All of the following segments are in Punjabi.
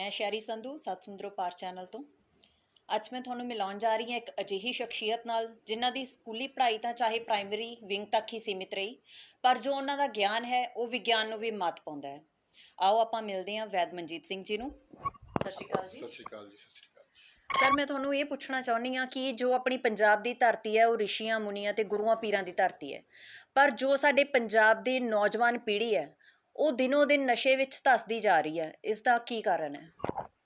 मैं शैरी संधू सत समुद्रों पार चैनल तो ਅੱਜ ਮੈਂ ਤੁਹਾਨੂੰ ਮਿਲਾਉਣ ਜਾ ਰਹੀ ਹਾਂ ਇੱਕ ਅਜਿਹੀ ਸ਼ਖਸੀਅਤ ਨਾਲ ਜਿਨ੍ਹਾਂ ਦੀ ਸਕੂਲੀ ਪੜ੍ਹਾਈ ਤਾਂ ਚਾਹੇ ਪ੍ਰਾਇਮਰੀ ਵਿੰਗ ਤੱਕ ਹੀ ਸੀਮਿਤ ਰਹੀ, ਪਰ ਜੋ ਉਹਨਾਂ ਦਾ ਗਿਆਨ ਹੈ ਉਹ ਵਿਗਿਆਨ ਨੂੰ ਵੀ ਮਾਤ ਪਾਉਂਦਾ ਹੈ। ਆਓ ਆਪਾਂ ਮਿਲਦੇ ਹਾਂ ਵੈਦ ਮਨਜੀਤ ਸਿੰਘ ਜੀ ਨੂੰ। ਸਤਿ ਸ਼੍ਰੀ ਅਕਾਲ ਜੀ। ਸਤਿ ਸ਼੍ਰੀ ਅਕਾਲ ਜੀ। ਸਤਿ ਸ਼੍ਰੀ ਅਕਾਲ ਸਰ, ਮੈਂ ਤੁਹਾਨੂੰ ਇਹ ਪੁੱਛਣਾ ਚਾਹੁੰਦੀ ਹਾਂ ਕਿ ਜੋ ਆਪਣੀ ਪੰਜਾਬ ਦੀ ਧਰਤੀ ਹੈ ਉਹ ਰਿਸ਼ੀਆਂ ਮੁਨੀਆਂ ਤੇ ਗੁਰੂਆਂ ਪੀਰਾਂ ਦੀ ਧਰਤੀ ਹੈ, ਪਰ ਜੋ ਸਾਡੇ ਪੰਜਾਬ ਦੀ ਨੌਜਵਾਨ ਪੀੜ੍ਹੀ ਹੈ ਉਹ ਦਿਨੋਂ ਦਿਨ ਨਸ਼ੇ ਵਿੱਚ ਧੱਸਦੀ ਜਾ ਰਹੀ ਹੈ। ਇਸ ਦਾ ਕੀ ਕਾਰਨ ਹੈ?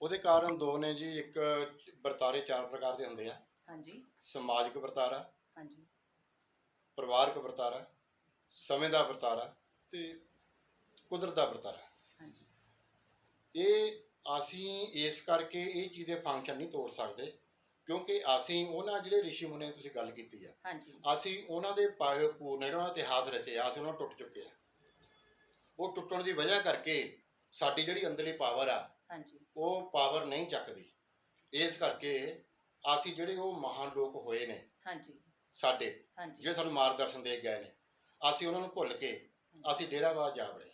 ਉਹਦੇ ਕਾਰਨ ਦੋ ਨੇ ਜੀ। ਇੱਕ ਵਰਤਾਰੇ ਚਾਰ ਪ੍ਰਕਾਰ ਦੇ ਹੁੰਦੇ ਆ। ਹਾਂਜੀ। ਸਮਾਜਿਕ ਵਰਤਾਰਾ, ਹਾਂਜੀ, ਪਰਿਵਾਰਕ ਵਰਤਾਰਾ, ਸਮੇਂ ਦਾ ਵਰਤਾਰਾ ਤੇ ਕੁਦਰਤ ਦਾ ਵਰਤਾਰਾ। ਹਾਂਜੀ। ਇਹ ਅਸੀਂ ਇਸ ਕਰਕੇ ਇਹ ਚੀਜ਼ ਦੇ ਫੰਕਸ਼ਨ ਨਹੀਂ ਤੋੜ ਸਕਦੇ ਕਿਉਂਕਿ ਅਸੀਂ ਉਹਨਾਂ ਜਿਹੜੇ ਰਿਸ਼ੀ ਮੁਨੀ ਤੁਸੀਂ ਗੱਲ ਕੀਤੀ ਆ, ਹਾਂਜੀ, ਅਸੀਂ ਉਹਨਾਂ ਦੇ ਪਾਏ ਪੂਰਨ ਜਿਹੜਾ ਇਤਿਹਾਸ ਰਚਿਆ ਅਸੀਂ ਉਹਨਾਂ ਨੂੰ ਟੁੱਟ ਚੁੱਕੇ ਆ। ਉਹ ਟੁੱਟਣ ਦੀ ਵਜ੍ਹਾ ਕਰਕੇ ਸਾਡੀ ਜਿਹੜੀ ਅੰਦਰਲੀ ਪਾਵਰ ਆ, ਹਾਂਜੀ, ਉਹ ਪਾਵਰ ਨਹੀਂ ਚੱਕਦੀ। ਇਸ ਕਰਕੇ ਅਸੀਂ ਜਿਹੜੇ ਉਹ ਮਹਾਨ ਲੋਕ ਹੋਏ ਨੇ, ਹਾਂਜੀ, ਸਾਡੇ, ਹਾਂਜੀ, ਜਿਹੜੇ ਸਾਨੂੰ ਮਾਰਗਦਰਸ਼ਨ ਦੇ ਗਏ ਨੇ, ਅਸੀਂ ਉਹਨਾਂ ਨੂੰ ਭੁੱਲ ਕੇ ਅਸੀਂ ਡੇਰਾਵਾਦ ਜਾ ਵੜੇ।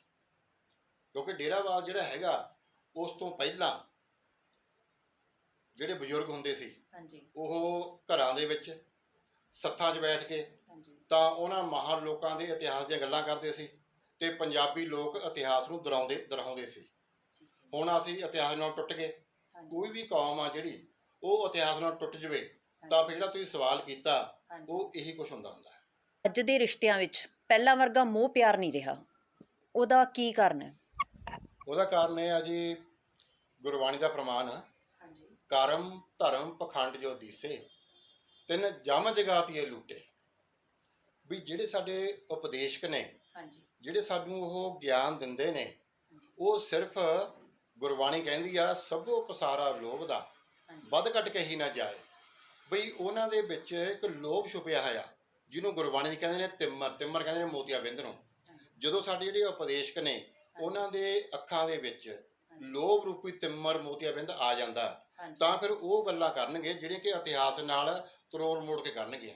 ਕਿਉਂਕਿ ਡੇਰਾਵਾਦ ਜਿਹੜਾ ਹੈਗਾ ਉਸ ਤੋਂ ਪਹਿਲਾਂ ਜਿਹੜੇ ਬਜ਼ੁਰਗ ਹੁੰਦੇ ਸੀ, ਹਾਂਜੀ, ਉਹ ਘਰਾਂ ਦੇ ਵਿੱਚ ਸੱਥਾਂ 'ਚ ਬੈਠ ਕੇ, ਹਾਂਜੀ, ਤਾਂ ਉਹਨਾਂ ਮਹਾਨ ਲੋਕਾਂ ਦੇ ਇਤਿਹਾਸ ਦੀਆਂ ਗੱਲਾਂ ਕਰਦੇ ਸੀ ਤੇ ਪੰਜਾਬੀ ਲੋਕ ਇਤਿਹਾਸ ਨੂੰ ਦੁਹਰਾਉਂਦੇ ਸੀ। ਹੁਣ ਅਸੀਂ ਇਤਿਹਾਸ ਨਾਲ ਟੁੱਟ ਗਏ। ਕੋਈ ਵੀ ਕੌਮ ਆ ਜਿਹੜੀ ਉਹ ਇਤਿਹਾਸ ਨਾਲ ਟੁੱਟ ਜਾਵੇ ਤਾਂ ਫਿਰ ਜਿਹੜਾ ਤੁਸੀਂ ਸਵਾਲ ਕੀਤਾ ਉਹ ਇਹੀ ਕੁਝ ਹੁੰਦਾ ਹੈ। ਅੱਜ ਦੇ ਰਿਸ਼ਤਿਆਂ ਵਿੱਚ ਪਹਿਲਾਂ ਵਰਗਾ ਮੋਹ ਪਿਆਰ ਨਹੀਂ ਰਿਹਾ, ਉਹਦਾ ਕੀ ਕਾਰਨ ਹੈ? ਉਹਦਾ ਕਾਰਨ ਇਹ ਆ ਜੀ, ਗੁਰਬਾਣੀ ਦਾ ਪ੍ਰਮਾਣ ਆ, ਹਾਂਜੀ, ਕਰਮ ਧਰਮ ਪਖੰਡ ਜੋ ਦੀਸੇ ਤਿੰਨ ਜਮ ਜਗਾਤੀਏ ਲੂਟੇ। ਵੀ ਜਿਹੜੇ ਸਾਡੇ ਉਪਦੇਸ਼ਕ ਨੇ, ਹਾਂਜੀ, ਜਿਹੜੇ ਸਾਨੂੰ ਉਹ ਗਿਆਨ ਦਿੰਦੇ ਨੇ, ਉਹ ਸਿਰਫ ਗੁਰਬਾਣੀ ਕਹਿੰਦੀ ਆ ਸਭੋ ਪਸਾਰਾ ਲੋਭ ਦਾ ਵੱਧ ਘੱਟ ਕੇ ਹੀ ਨਾ ਜਾਏ। ਬਈ ਉਹਨਾਂ ਦੇ ਵਿੱਚ ਇੱਕ ਲੋਭ ਛੁਪਿਆ ਹੋਇਆ ਜਿਹਨੂੰ ਗੁਰਬਾਣੀ ਕਹਿੰਦੇ ਨੇ ਤਿੰਮਰ ਕਹਿੰਦੇ ਨੇ ਮੋਤੀਆਬਿੰਦ ਨੂੰ। ਜਦੋਂ ਸਾਡੇ ਜਿਹੜੇ ਉਪਦੇਸ਼ਕ ਨੇ ਉਹਨਾਂ ਦੇ ਅੱਖਾਂ ਦੇ ਵਿੱਚ ਲੋਭ ਰੂਪੀ ਤਿੰਮਰ ਮੋਤੀਆਬਿੰਦ ਆ ਜਾਂਦਾ ਤਾਂ ਫਿਰ ਉਹ ਗੱਲਾਂ ਕਰਨਗੇ ਜਿਹੜੀਆਂ ਕਿ ਇਤਿਹਾਸ ਨਾਲ ਤਰੋੜ ਮੋੜ ਕੇ ਕਰਨਗੇ,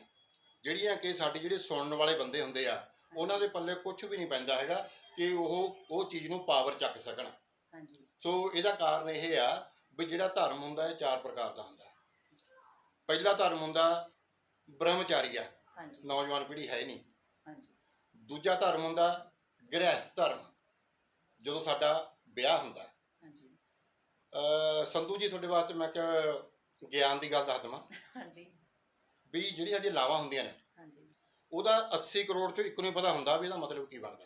ਜਿਹੜੀਆਂ ਕਿ ਸਾਡੇ ਜਿਹੜੇ ਸੁਣਨ ਵਾਲੇ ਬੰਦੇ ਹੁੰਦੇ ਆ ਉਹਨਾਂ ਦੇ ਪੱਲੇ ਕੁਝ ਵੀ ਨਹੀਂ ਪੈਂਦਾ ਹੈਗਾ ਕਿ ਉਹ ਚੀਜ਼ ਨੂੰ ਪਾਵਰ ਚੱਕ ਸਕਣ। ਸੋ ਇਹਦਾ ਕਾਰਨ ਇਹ ਆ ਵੀ ਜਿਹੜਾ ਧਰਮ ਹੁੰਦਾ ਇਹ ਚਾਰ ਪ੍ਰਕਾਰ ਦਾ ਹੁੰਦਾ। ਪਹਿਲਾ ਧਰਮ ਹੁੰਦਾ ਬ੍ਰਹਮਚਾਰੀ ਆ, ਨੌਜਵਾਨ ਪੀੜ੍ਹੀ ਹੈ ਨਹੀਂ। ਦੂਜਾ ਧਰਮ ਹੁੰਦਾ ਗ੍ਰਹਿਸਥ ਧਰਮ, ਜਦੋਂ ਸਾਡਾ ਵਿਆਹ ਹੁੰਦਾ। ਸੰਧੂ ਜੀ ਤੁਹਾਡੇ ਵਾਸਤੇ ਮੈਂ ਕਿਹਾ ਗਿਆਨ ਦੀ ਗੱਲ ਦੱਸ ਦੇਵਾਂ ਵੀ ਜਿਹੜੀ ਸਾਡੀਆਂ ਲਾਵਾਂ ਹੁੰਦੀਆਂ ਨੇ ਉਹਦਾ 80 ਕਰੋੜ ਚੋਂ ਇੱਕ ਨੂੰ ਪਤਾ ਹੁੰਦਾ ਵੀ ਇਹਦਾ ਮਤਲਬ ਕੀ ਬਣਦਾ।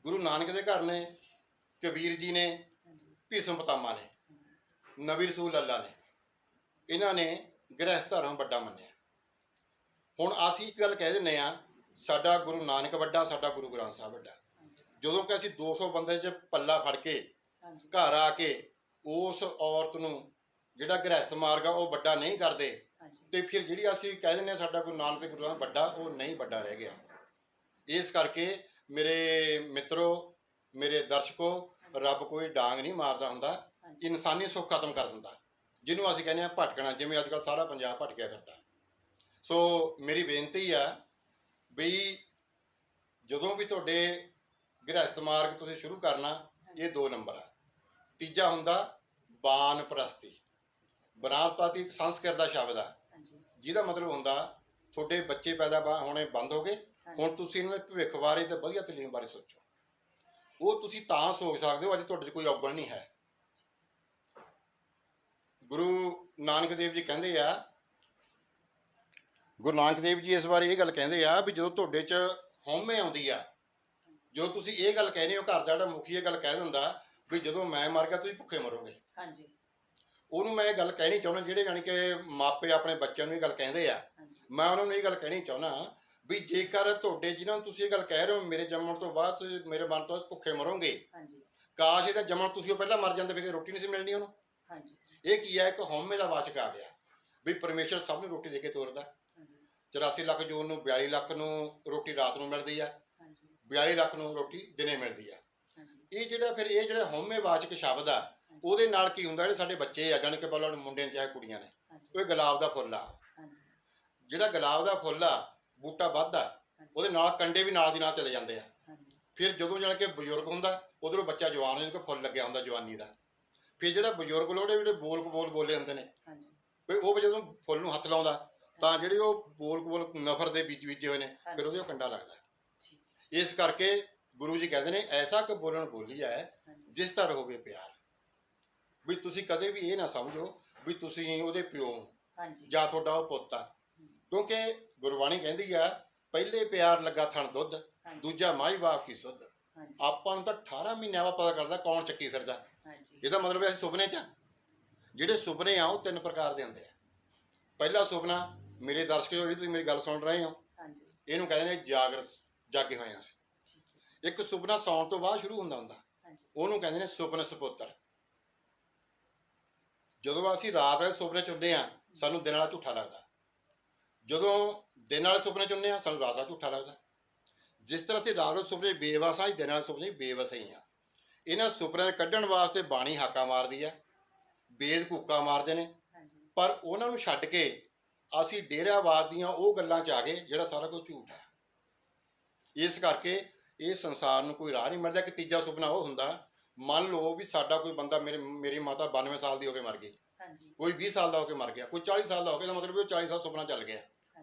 ਗੁਰੂ ਨਾਨਕ ਦੇ ਘਰ ਨੇ, ਕਬੀਰ ਜੀ ਨੇ, ਭੀਸ਼ਮ ਪਿਤਾਮਾ ਨੇ, ਨਬੀ ਰਸੂਲ ਅੱਲਾ ਨੇ, ਇਹਨਾਂ ਨੇ ਗ੍ਰਹਿਸਥ ਧਰਮ ਵੱਡਾ ਮੰਨਿਆ। ਹੁਣ ਅਸੀਂ ਇੱਕ ਗੱਲ ਕਹਿ ਦਿੰਦੇ ਆ ਸਾਡਾ ਗੁਰੂ ਨਾਨਕ ਵੱਡਾ, ਸਾਡਾ ਗੁਰੂ ਗ੍ਰੰਥ ਸਾਹਿਬ ਵੱਡਾ। ਜਦੋਂ ਕਿ ਅਸੀਂ 200 ਬੰਦੇ 'ਚ ਪੱਲਾ ਫੜ ਕੇ ਘਰ ਆ ਕੇ ਉਸ ਔਰਤ ਨੂੰ ਜਿਹੜਾ ਗ੍ਰਹਿਸਥ ਮਾਰਗ ਆ ਉਹ ਵੱਡਾ ਨਹੀਂ ਕਰਦੇ ਤੇ ਫਿਰ ਜਿਹੜੀ ਅਸੀਂ ਕਹਿ ਦਿੰਦੇ ਆ ਸਾਡਾ ਗੁਰੂ ਨਾਨਕ ਤੇ ਗੁਰੂ ਗ੍ਰੰਥ ਵੱਡਾ, ਉਹ ਨਹੀਂ ਵੱਡਾ ਰਹਿ ਗਿਆ। ਇਸ ਕਰਕੇ ਮੇਰੇ ਮਿੱਤਰੋ, ਮੇਰੇ ਦਰਸ਼ਕੋ, ਰੱਬ ਕੋਈ ਡਾਂਗ ਨਹੀਂ ਮਾਰਦਾ ਹੁੰਦਾ, ਇਨਸਾਨੀ ਸੁੱਖ ਖਤਮ ਕਰ ਦਿੰਦਾ, ਜਿਹਨੂੰ ਅਸੀਂ ਕਹਿੰਦੇ ਆ ਭਟਕਣਾ, ਜਿਵੇਂ ਅੱਜ ਕੱਲ੍ਹ ਸਾਰਾ ਪੰਜਾਬ ਭਟਕਿਆ ਫਿਰਦਾ। ਸੋ ਮੇਰੀ ਬੇਨਤੀ ਆ ਵੀ ਜਦੋਂ ਵੀ ਤੁਹਾਡੇ ਗ੍ਰਹਿਸਥ ਮਾਰਗ ਤੁਸੀਂ ਸ਼ੁਰੂ ਕਰਨਾ, ਇਹ 2 ਨੰਬਰ ਆ। ਤੀਜਾ ਹੁੰਦਾ ਬਾਨਪ੍ਰਸਤੀ। ਬਨਾਸਪਤੀ ਇੱਕ ਸੰਸਕ੍ਰਿਤ ਦਾ ਸ਼ਬਦ ਆ ਜਿਹਦਾ ਮਤਲਬ ਹੁੰਦਾ ਤੁਹਾਡੇ ਬੱਚੇ ਪੈਦਾ ਹੋਣੇ ਬੰਦ ਹੋ ਗਏ, ਹੁਣ ਤੁਸੀਂ ਇਹਨਾਂ ਦੇ ਭਵਿੱਖ ਬਾਰੇ ਤੇ ਵਧੀਆ ਤਾਲੀਮ ਬਾਰੇ ਸੋਚੋ। ਉਹ ਤੁਸੀਂ ਤਾਂ ਸੋਚ ਸਕਦੇ ਹੋ ਅੱਜ ਤੁਹਾਡੇ 'ਚ ਕੋਈ ਔਗਣ ਨਹੀਂ ਹੈ। ਗੁਰੂ ਨਾਨਕ ਦੇਵ ਜੀ ਕਹਿੰਦੇ ਆ, ਗੁਰੂ ਨਾਨਕ ਦੇਵ ਜੀ ਇਸ ਬਾਰੇ ਇਹ ਗੱਲ ਕਹਿੰਦੇ ਆ ਵੀ ਜਦੋਂ ਤੁਹਾਡੇ 'ਚ ਹਉਮੈ ਆਉਂਦੀ ਆ, ਜੋ ਤੁਸੀਂ ਇਹ ਗੱਲ ਕਹਿੰਦੇ ਹੋ, ਘਰ ਦਾ ਜਿਹੜਾ ਮੁਖੀ ਇਹ ਗੱਲ ਕਹਿ ਦਿੰਦਾ ਵੀ ਜਦੋਂ ਮੈਂ ਮਰ ਗਿਆ ਤੁਸੀਂ ਭੁੱਖੇ ਮਰੋਗੇ। ਹਾਂਜੀ। ਉਹਨੂੰ ਮੈਂ ਇਹ ਗੱਲ ਕਹਿਣੀ ਚਾਹੁੰਦਾ, ਜਿਹੜੇ ਜਾਣੀ ਕਿ ਮਾਪੇ ਆਪਣੇ ਬੱਚਿਆਂ ਨੂੰ ਇਹ ਗੱਲ ਕਹਿੰਦੇ ਆ, ਮੈਂ ਉਹਨਾਂ ਨੂੰ ਇਹ ਗੱਲ ਕਹਿਣੀ ਚਾਹੁੰਦਾ ਵੀ ਜੇਕਰ ਤੁਹਾਡੇ ਜਿਹਨਾਂ ਨੂੰ ਤੁਸੀਂ ਇਹ ਗੱਲ ਕਹਿ ਰਹੇ ਹੋ ਮੇਰੇ ਜੰਮਣ ਤੋਂ ਬਾਅਦ ਤੁਸੀਂ ਮੇਰੇ ਮਰਨ ਤੋਂ ਬਾਅਦ ਭੁੱਖੇ ਮਰੋਗੇ, ਕਾਸ਼ ਇਹਦਾ ਜੰਮਣ ਤੁਸੀਂ ਉਹ ਪਹਿਲਾਂ ਮਰ ਜਾਂਦੇ ਵੀ ਰੋਟੀ ਨਹੀਂ ਸੀ ਮਿਲਣੀ ਉਹਨੂੰ। ਇਹ ਕੀ ਹੈ? ਇੱਕ ਹਉਮੈ ਦਾ ਵਾਚਕ ਆ ਗਿਆ ਵੀ ਪਰਮੇਸ਼ਰ ਸਭ ਨੂੰ ਰੋਟੀ ਦੇ ਕੇ ਤੋਰਦਾ। 84 ਲੱਖ ਜੂਨ ਨੂੰ 42 ਲੱਖ ਨੂੰ ਰੋਟੀ ਰਾਤ ਨੂੰ ਮਿਲਦੀ ਆ, 42 ਲੱਖ ਨੂੰ ਰੋਟੀ ਦਿਨੇ ਮਿਲਦੀ ਆ। ਇਹ ਜਿਹੜਾ ਹਉਮੈ ਵਾਚਕ ਸ਼ਬਦ ਆ ਉਹਦੇ ਨਾਲ ਕੀ ਹੁੰਦਾ, ਜਿਹੜੇ ਸਾਡੇ ਬੱਚੇ ਆ ਜਾਣੀ ਕਿ ਪਹਿਲਾਂ ਮੁੰਡੇ ਨੇ ਚਾਹੇ ਕੁੜੀਆਂ ਨੇ, ਉਹ ਗੁਲਾਬ ਦਾ ਫੁੱਲ ਆ। ਜਿਹੜਾ ਗੁਲਾਬ ਦਾ ਫੁੱਲ ਆ ਬੂਟਾ ਵੱਧਦਾ, ਉਹਦੇ ਨਾਲ ਕੰਡੇ ਵੀ ਨਾਲ ਦੀ ਨਾਲ ਚਲੇ ਜਾਂਦੇ ਆ। ਫਿਰ ਜਦੋਂ ਜਾਣ ਕੇ ਬਜ਼ੁਰਗ ਹੁੰਦਾ ਉਧਰੋਂ ਬੱਚਾ ਜਵਾਨ ਹੋ ਜਾਂਦਾ, ਫੁੱਲ ਲੱਗਿਆ ਹੁੰਦਾ ਜਵਾਨੀ ਦਾ। ਫਿਰ ਜਿਹੜਾ ਬਜ਼ੁਰਗ ਲੋੜੇ ਜਿਹੜੇ ਬੋਲ ਬੋਲੇ ਹੁੰਦੇ ਨੇ, ਹਾਂਜੀ ਵੀ ਉਹ ਜਦੋਂ ਫੁੱਲ ਨੂੰ ਹੱਥ ਲਾਉਂਦਾ ਤਾਂ ਜਿਹੜੇ ਉਹ ਬੋਲ ਨਫ਼ਰ ਦੇ ਬੀਜ ਬੀਜੇ ਹੋਏ ਨੇ, ਫਿਰ ਉਹਦੇ ਉਹ ਕੰਡਾ ਲੱਗਦਾ। ਇਸ ਕਰਕੇ ਗੁਰੂ ਜੀ ਕਹਿੰਦੇ ਨੇ ਐਸਾ ਕਿ ਬੋਲਣ ਬੋਲੀ ਹੈ ਜਿਸ ਤਰ੍ਹਾਂ ਹੋਵੇ ਪਿਆਰ। ਵੀ ਤੁਸੀਂ ਕਦੇ ਵੀ ਇਹ ਨਾ ਸਮਝੋ ਵੀ ਤੁਸੀਂ ਉਹਦੇ ਪਿਓ ਜਾਂ ਤੁਹਾਡਾ ਉਹ ਪੁੱਤ ਆ, ਕਿਉਂਕਿ ਗੁਰਬਾਣੀ ਕਹਿੰਦੀ ਆ ਪਹਿਲੇ ਪਿਆਰ ਲੱਗਾ ਥਣ ਦੁੱਧ, ਦੂਜਾ ਮਾਈ ਬਾਪ ਕੀ ਸੁੱਧ। ਆਪਾਂ ਨੂੰ ਤਾਂ 18 ਮਹੀਨਿਆਂ ਬਾਅਦ ਪਤਾ ਕਰਦਾ ਕੌਣ ਚੱਕੀ ਫਿਰਦਾ। ਇਹਦਾ ਮਤਲਬ ਅਸੀਂ ਸੁਪਨੇ 'ਚ, ਜਿਹੜੇ ਸੁਪਨੇ ਆ ਉਹ 3 ਪ੍ਰਕਾਰ ਦੇ ਹੁੰਦੇ ਆ। ਪਹਿਲਾ ਸੁਪਨਾ, ਮੇਰੇ ਦਰਸ਼ਕ ਜਿਹੜੀ ਤੁਸੀਂ ਮੇਰੀ ਗੱਲ ਸੁਣ ਰਹੇ ਹੋ, ਇਹਨੂੰ ਕਹਿੰਦੇ ਨੇ ਜਾਗੇ ਹੋਏ ਅਸੀਂ। ਇੱਕ ਸੁਪਨਾ ਸੌਣ ਤੋਂ ਬਾਅਦ ਸ਼ੁਰੂ ਹੁੰਦਾ ਉਹਨੂੰ ਕਹਿੰਦੇ ਨੇ ਸੁਪਨ ਸਪੁੱਤਰ। ਜਦੋਂ ਅਸੀਂ ਰਾਤ ਵਾਲੇ ਸੁਪਨੇ 'ਚ ਹੁੰਦੇ ਆ ਸਾਨੂੰ ਦਿਨ ਵਾਲਾ ਝੂਠਾ ਲੱਗਦਾ, ਜਦੋਂ ਦਿਨ ਵਾਲੇ ਸੁਪਨੇ 'ਚ ਹੁੰਦੇ ਆ ਸਾਨੂੰ ਰਾਤ ਵਾਲਾ ਝੂਠਾ ਲੱਗਦਾ। ਜਿਸ ਤਰ੍ਹਾਂ ਅਸੀਂ ਰਾਤ ਵਾਲੇ ਸੁਪਨੇ ਬੇਵਸ ਆ, ਦਿਨ ਵਾਲੇ ਸੁਪਨੇ ਬੇਵਸ ਹੀ ਆ। ਇਹਨਾਂ ਸੁਪਨਿਆਂ ਕੱਢਣ ਵਾਸਤੇ ਬਾਣੀ ਹਾਕਾ ਮਾਰਦੀ ਆ, ਵੇਦ ਕੂਕਾ ਮਾਰਦੇ ਨੇ, ਪਰ ਉਹਨਾਂ ਨੂੰ ਛੱਡ ਕੇ ਅਸੀਂ ਡੇਰਾਵਾਦ ਦੀਆਂ ਉਹ ਗੱਲਾਂ 'ਚ ਆ ਗਏ ਜਿਹੜਾ ਸਾਰਾ ਕੁਝ ਝੂਠ ਹੈ। ਇਸ ਕਰਕੇ ਇਹ ਸੰਸਾਰ ਨੂੰ ਕੋਈ ਰਾਹ ਨਹੀਂ ਮਿਲਦਾ। ਕਿ ਤੀਜਾ ਸੁਪਨਾ ਉਹ ਹੁੰਦਾ, ਮੰਨ ਲਓ ਵੀ ਸਾਡਾ ਕੋਈ ਬੰਦਾ, ਮੇਰੀ ਮਾਤਾ 92 ਸਾਲ ਦੀ ਹੋ ਕੇ ਮਰ ਗਈ, ਕੋਈ 20 ਸਾਲ ਦਾ ਹੋ ਕੇ ਮਰ ਗਿਆ, ਕੋਈ 40 ਸਾਲ ਦਾ ਹੋ ਗਿਆ, ਮਤਲਬ ਵੀ ਉਹ 40 ਸਾਲ ਸੁਪਨਾ ਚੱਲ ਗਿਆ,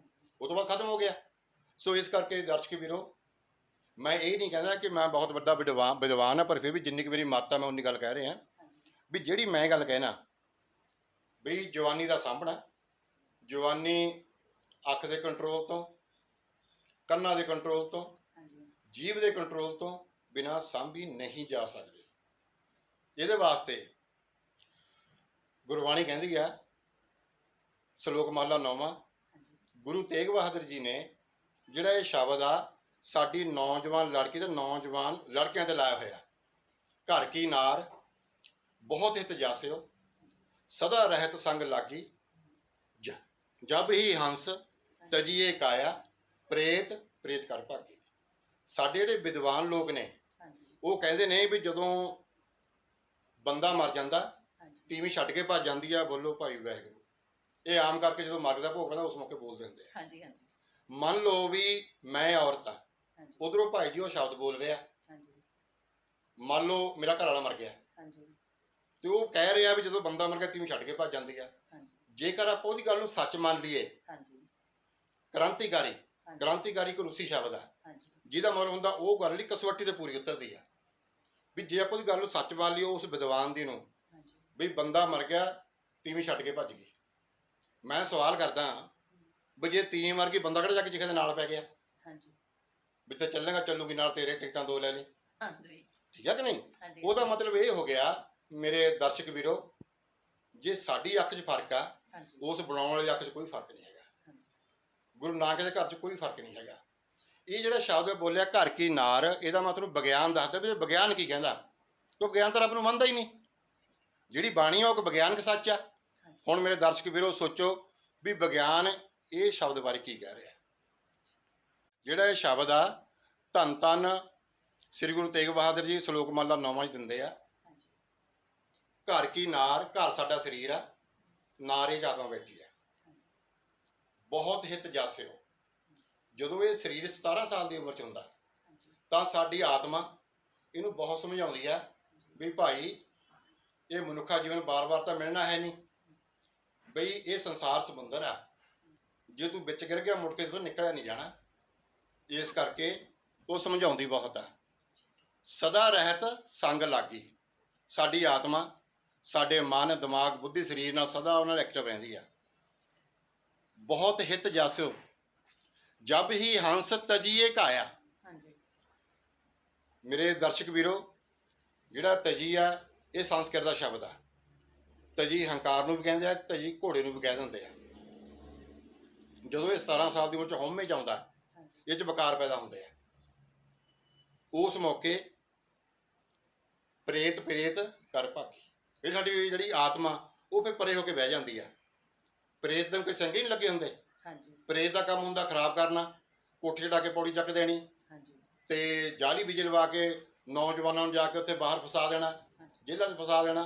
ਉਹ ਤੋਂ ਬਾਅਦ ਖਤਮ ਹੋ ਗਿਆ। ਸੋ ਇਸ ਕਰਕੇ ਦਰਸ਼ਕ ਵੀਰੋ, ਮੈਂ ਇਹ ਨਹੀਂ ਕਹਿੰਦਾ ਕਿ ਮੈਂ ਬਹੁਤ ਵੱਡਾ ਵਿਦਵਾਨ ਆ, ਪਰ ਫਿਰ ਵੀ ਜਿੰਨੀ ਕੁ ਮੇਰੀ ਮੱਤ ਆ ਮੈਂ ਉਨੀ ਗੱਲ ਕਹਿ ਰਿਹਾ ਵੀ ਜਿਹੜੀ ਮੈਂ ਗੱਲ ਕਹਿਣਾ ਬਈ ਜਵਾਨੀ ਦਾ ਸਾਂਭਣਾ। ਜਵਾਨੀ ਅੱਖ ਦੇ ਕੰਟਰੋਲ ਤੋਂ, ਕੰਨਾਂ ਦੇ ਕੰਟਰੋਲ ਤੋਂ, ਜੀਭ ਦੇ ਕੰਟਰੋਲ ਤੋਂ ਬਿਨਾਂ ਸਾਂਭੀ ਨਹੀਂ ਜਾ ਸਕਦੀ। ਇਹਦੇ ਵਾਸਤੇ ਗੁਰਬਾਣੀ ਕਹਿੰਦੀ ਆ, ਸ਼ਲੋਕ ਮਹਲਾ 9ਵਾਂ, ਗੁਰੂ ਤੇਗ ਬਹਾਦਰ ਜੀ ਨੇ ਜਿਹੜਾ ਇਹ ਸ਼ਬਦ ਆ ਸਾਡੀ ਨੌਜਵਾਨ ਲੜਕੀ ਤੇ ਨੌਜਵਾਨ ਲੜਕਿਆਂ ਤੇ ਲਾਇਆ ਹੋਇਆ। ਘਰ ਕੀ ਨਾਰ ਬਹੁਤ ਹਿਤ ਜਾਸਿਓ, ਸਦਾ ਰਹਿਤ ਸੰਗ ਲਾਗੀ, ਜਬ ਹੀ ਹੰਸ ਤਜੀਏ ਕਾਇਆ, ਪ੍ਰੇਤ ਪ੍ਰੇਤ ਕਰ ਭਾਗੀ। ਸਾਡੇ ਜਿਹੜੇ ਵਿਦਵਾਨ ਲੋਕ ਨੇ ਉਹ ਕਹਿੰਦੇ ਨੇ ਵੀ ਜਦੋਂ ਬੰਦਾ ਮਰ ਜਾਂਦਾ ਤੀਵੀਂ ਛੱਡ ਕੇ ਭੱਜ ਜਾਂਦੀ ਆ, ਬੋਲੋ ਭਾਈ ਵਾਹਿਗੁਰੂ। ਇਹ ਆਮ ਕਰਕੇ ਜਦੋਂ ਮਰਗ ਦਾ ਭੋਗ ਪੈਂਦਾ ਉਸ ਮੌਕੇ ਬੋਲ ਦਿੰਦੇ ਆ। ਮੰਨ ਲਓ ਵੀ ਮੈਂ ਔਰਤ ਆ, ਉਧਰੋਂ ਭਾਈ ਜੀ ਉਹ ਸ਼ਬਦ ਬੋਲ ਰਿਹਾ, ਮੰਨ ਲਓ ਮੇਰਾ ਘਰ ਵਾਲਾ ਮਰ ਗਿਆ ਤੇ ਉਹ ਕਹਿ ਰਿਹਾ ਵੀ ਜਦੋਂ ਬੰਦਾ ਮਰ ਗਿਆ ਤੀਵੀਂ ਛੱਡ ਕੇ ਭੱਜ ਜਾਂਦੀ ਆ। ਜੇਕਰ ਆਪਾਂ ਉਹਦੀ ਗੱਲ ਨੂੰ ਸੱਚ ਮੰਨ ਲਈਏ, ਕ੍ਰਾਂਤੀਕਾਰੀ ਇੱਕ ਰੂਸੀ ਸ਼ਬਦ ਆ ਜਿਹਦਾ ਮਤਲਬ ਹੁੰਦਾ ਉਹ ਗੱਲ ਲਈ ਕਸਵੱਟੀ ਤੇ ਪੂਰੀ ਉਤਰਦੀ ਆ। ਵੀ ਜੇ ਆਪਾਂ ਉਹਦੀ ਗੱਲ ਨੂੰ ਸੱਚ ਮੰਨ ਲਈਏ ਉਸ ਵਿਦਵਾਨ ਦੀ ਨੂੰ ਵੀ ਬੰਦਾ ਮਰ ਗਿਆ ਤੀਵੀਂ ਛੱਡ ਕੇ ਭੱਜ ਗਈ, ਮੈਂ ਸਵਾਲ ਕਰਦਾ ਵੀ ਜੇ ਤੀਵੀਂ ਮਰ ਗਈ ਬੰਦਾ ਕਿਹੜਾ ਜਾ ਕੇ ਚਿਖੇ ਦੇ ਨਾਲ ਪੈ ਗਿਆ, ਵੀ ਤੇ ਚੱਲੂਗੀ ਨਾਲ ਤੇਰੇ, ਟਿਕਟਾਂ 2 ਲੈ ਲਈ, ਠੀਕ ਹੈ ਕਿ ਨਹੀਂ। ਉਹਦਾ ਮਤਲਬ ਇਹ ਹੋ ਗਿਆ ਮੇਰੇ ਦਰਸ਼ਕ ਵੀਰੋ, ਜੇ ਸਾਡੀ ਅੱਖ 'ਚ ਫਰਕ ਆ ਉਸ ਬਣਾਉਣ ਵਾਲੀ ਅੱਖ 'ਚ ਕੋਈ ਫਰਕ ਨਹੀਂ ਹੈਗਾ। ਗੁਰੂ ਨਾਨਕ ਦੇ ਘਰ 'ਚ ਕੋਈ ਫਰਕ ਨਹੀਂ ਹੈਗਾ। ਇਹ ਜਿਹੜਾ ਸ਼ਬਦ ਬੋਲਿਆ ਘਰ ਕੀ ਨਾਰ, ਇਹਦਾ ਮਤਲਬ ਵਿਗਿਆਨ ਦੱਸਦਾ ਵੀ ਵਿਗਿਆਨ ਕੀ ਕਹਿੰਦਾ, ਕਿਉਂ ਵਿਗਿਆਨ ਤਾਂ ਰੱਬ ਨੂੰ ਮੰਨਦਾ ਹੀ ਨਹੀਂ। ਜਿਹੜੀ ਬਾਣੀ ਆ ਉਹ ਵਿਗਿਆਨਕ ਸੱਚ ਆ। ਹੁਣ ਮੇਰੇ ਦਰਸ਼ਕ ਵੀਰੋ ਸੋਚੋ ਵੀ ਵਿਗਿਆਨ ਇਹ ਸ਼ਬਦ ਬਾਰੇ ਕੀ ਕਹਿ ਰਿਹਾ। ਜਿਹੜਾ ਇਹ ਸ਼ਬਦ ਆ ਧੰਨ ਧੰਨ ਸ੍ਰੀ ਗੁਰੂ ਤੇਗ ਬਹਾਦਰ ਜੀ ਸ਼ਲੋਕ ਮਹਲਾ 9ਵਾਂ 'ਚ ਦਿੰਦੇ ਆ, ਘਰ ਕੀ ਨਾਰ, ਘਰ ਸਾਡਾ ਸਰੀਰ ਆ, ਨਾਰੇ 'ਚ ਆਤਮਾ ਬੈਠੀ ਆ, ਬਹੁਤ ਹਿਤ ਜਾਸਿਓ। ਜਦੋਂ ਇਹ ਸਰੀਰ 17 ਸਾਲ ਦੀ ਉਮਰ 'ਚ ਹੁੰਦਾ ਤਾਂ ਸਾਡੀ ਆਤਮਾ ਇਹਨੂੰ ਬਹੁਤ ਸਮਝਾਉਂਦੀ ਆ ਵੀ ਭਾਈ ਇਹ ਮਨੁੱਖਾ ਜੀਵਨ ਬਾਰ-ਬਾਰ ਤਾਂ ਮਿਲਣਾ ਹੈ ਨਹੀਂ, ਬਈ ਇਹ ਸੰਸਾਰ ਸਮੁੰਦਰ ਆ, ਜੇ ਤੂੰ ਵਿੱਚ ਗਿਰ ਗਿਆ ਮੁੜ ਕੇ ਤੋਂ ਨਿਕਲਿਆ ਨਹੀਂ ਜਾਣਾ। ਇਸ ਕਰਕੇ ਉਹ ਸਮਝਾਉਂਦੀ ਬਹੁਤ ਆ। ਸਦਾ ਰਹਿਤ ਸੰਗ ਲਾਗੀ, ਸਾਡੀ ਆਤਮਾ ਸਾਡੇ ਮਨ ਦਿਮਾਗ ਬੁੱਧੀ ਸਰੀਰ ਨਾਲ ਸਦਾ ਉਹਨਾਂ ਨਾਲ ਐਕਟਿਵ ਰਹਿੰਦੀ ਆ। ਬਹੁਤ ਹਿਤ ਜਾਸਿਓ, ਜਬ ਹੀ ਹੰਸ ਤਜੀਏ ਕਾਇਆ। ਮੇਰੇ ਦਰਸ਼ਕ ਵੀਰੋ, ਜਿਹੜਾ ਤਜੀ ਆ ਇਹ ਸੰਸਕ੍ਰਿਤ ਦਾ ਸ਼ਬਦ ਆ। ਤਜੀ ਹੰਕਾਰ ਨੂੰ ਵੀ ਕਹਿੰਦੇ ਆ, ਤਜੀ ਘੋੜੇ ਨੂੰ ਵੀ ਕਹਿ ਦਿੰਦੇ ਆ। ਜਦੋਂ ਇਹ 17 ਸਾਲ ਦੀ ਉਮਰ 'ਚ ਹਉਮੈ 'ਚ ਆਉਂਦਾ, ਇਹ 'ਚ ਵਿਕਾਰ ਪੈਦਾ ਹੁੰਦੇ ਆ। ਉਸ ਮੌਕੇ ਪ੍ਰੇਤ ਕਰ ਭਾਗੀ, ਇਹ ਸਾਡੀ ਜਿਹੜੀ ਆਤਮਾ ਉਹ ਫਿਰ ਪਰੇ ਹੋ ਕੇ ਬਹਿ ਜਾਂਦੀ ਆ। ਪ੍ਰੇਤ ਨੂੰ ਕੋਈ ਸੰਗੇ ਨਹੀਂ ਲੱਗੇ ਹੁੰਦੇ। ਪ੍ਰੇਤ ਦਾ ਕੰਮ ਹੁੰਦਾ ਖਰਾਬ ਕਰਨਾ, ਕੋਠੇ ਚੜਾ ਕੇ ਪੌੜੀ ਚੱਕ ਦੇਣੀ ਤੇ ਜਾਲੀ ਬੀਜ ਲਵਾ ਕੇ ਨੌਜਵਾਨਾਂ ਨੂੰ ਜਾ ਕੇ ਉੱਥੇ ਬਾਹਰ ਫਸਾ ਦੇਣਾ, ਜੇਲ੍ਹਾਂ 'ਚ ਫਸਾ ਦੇਣਾ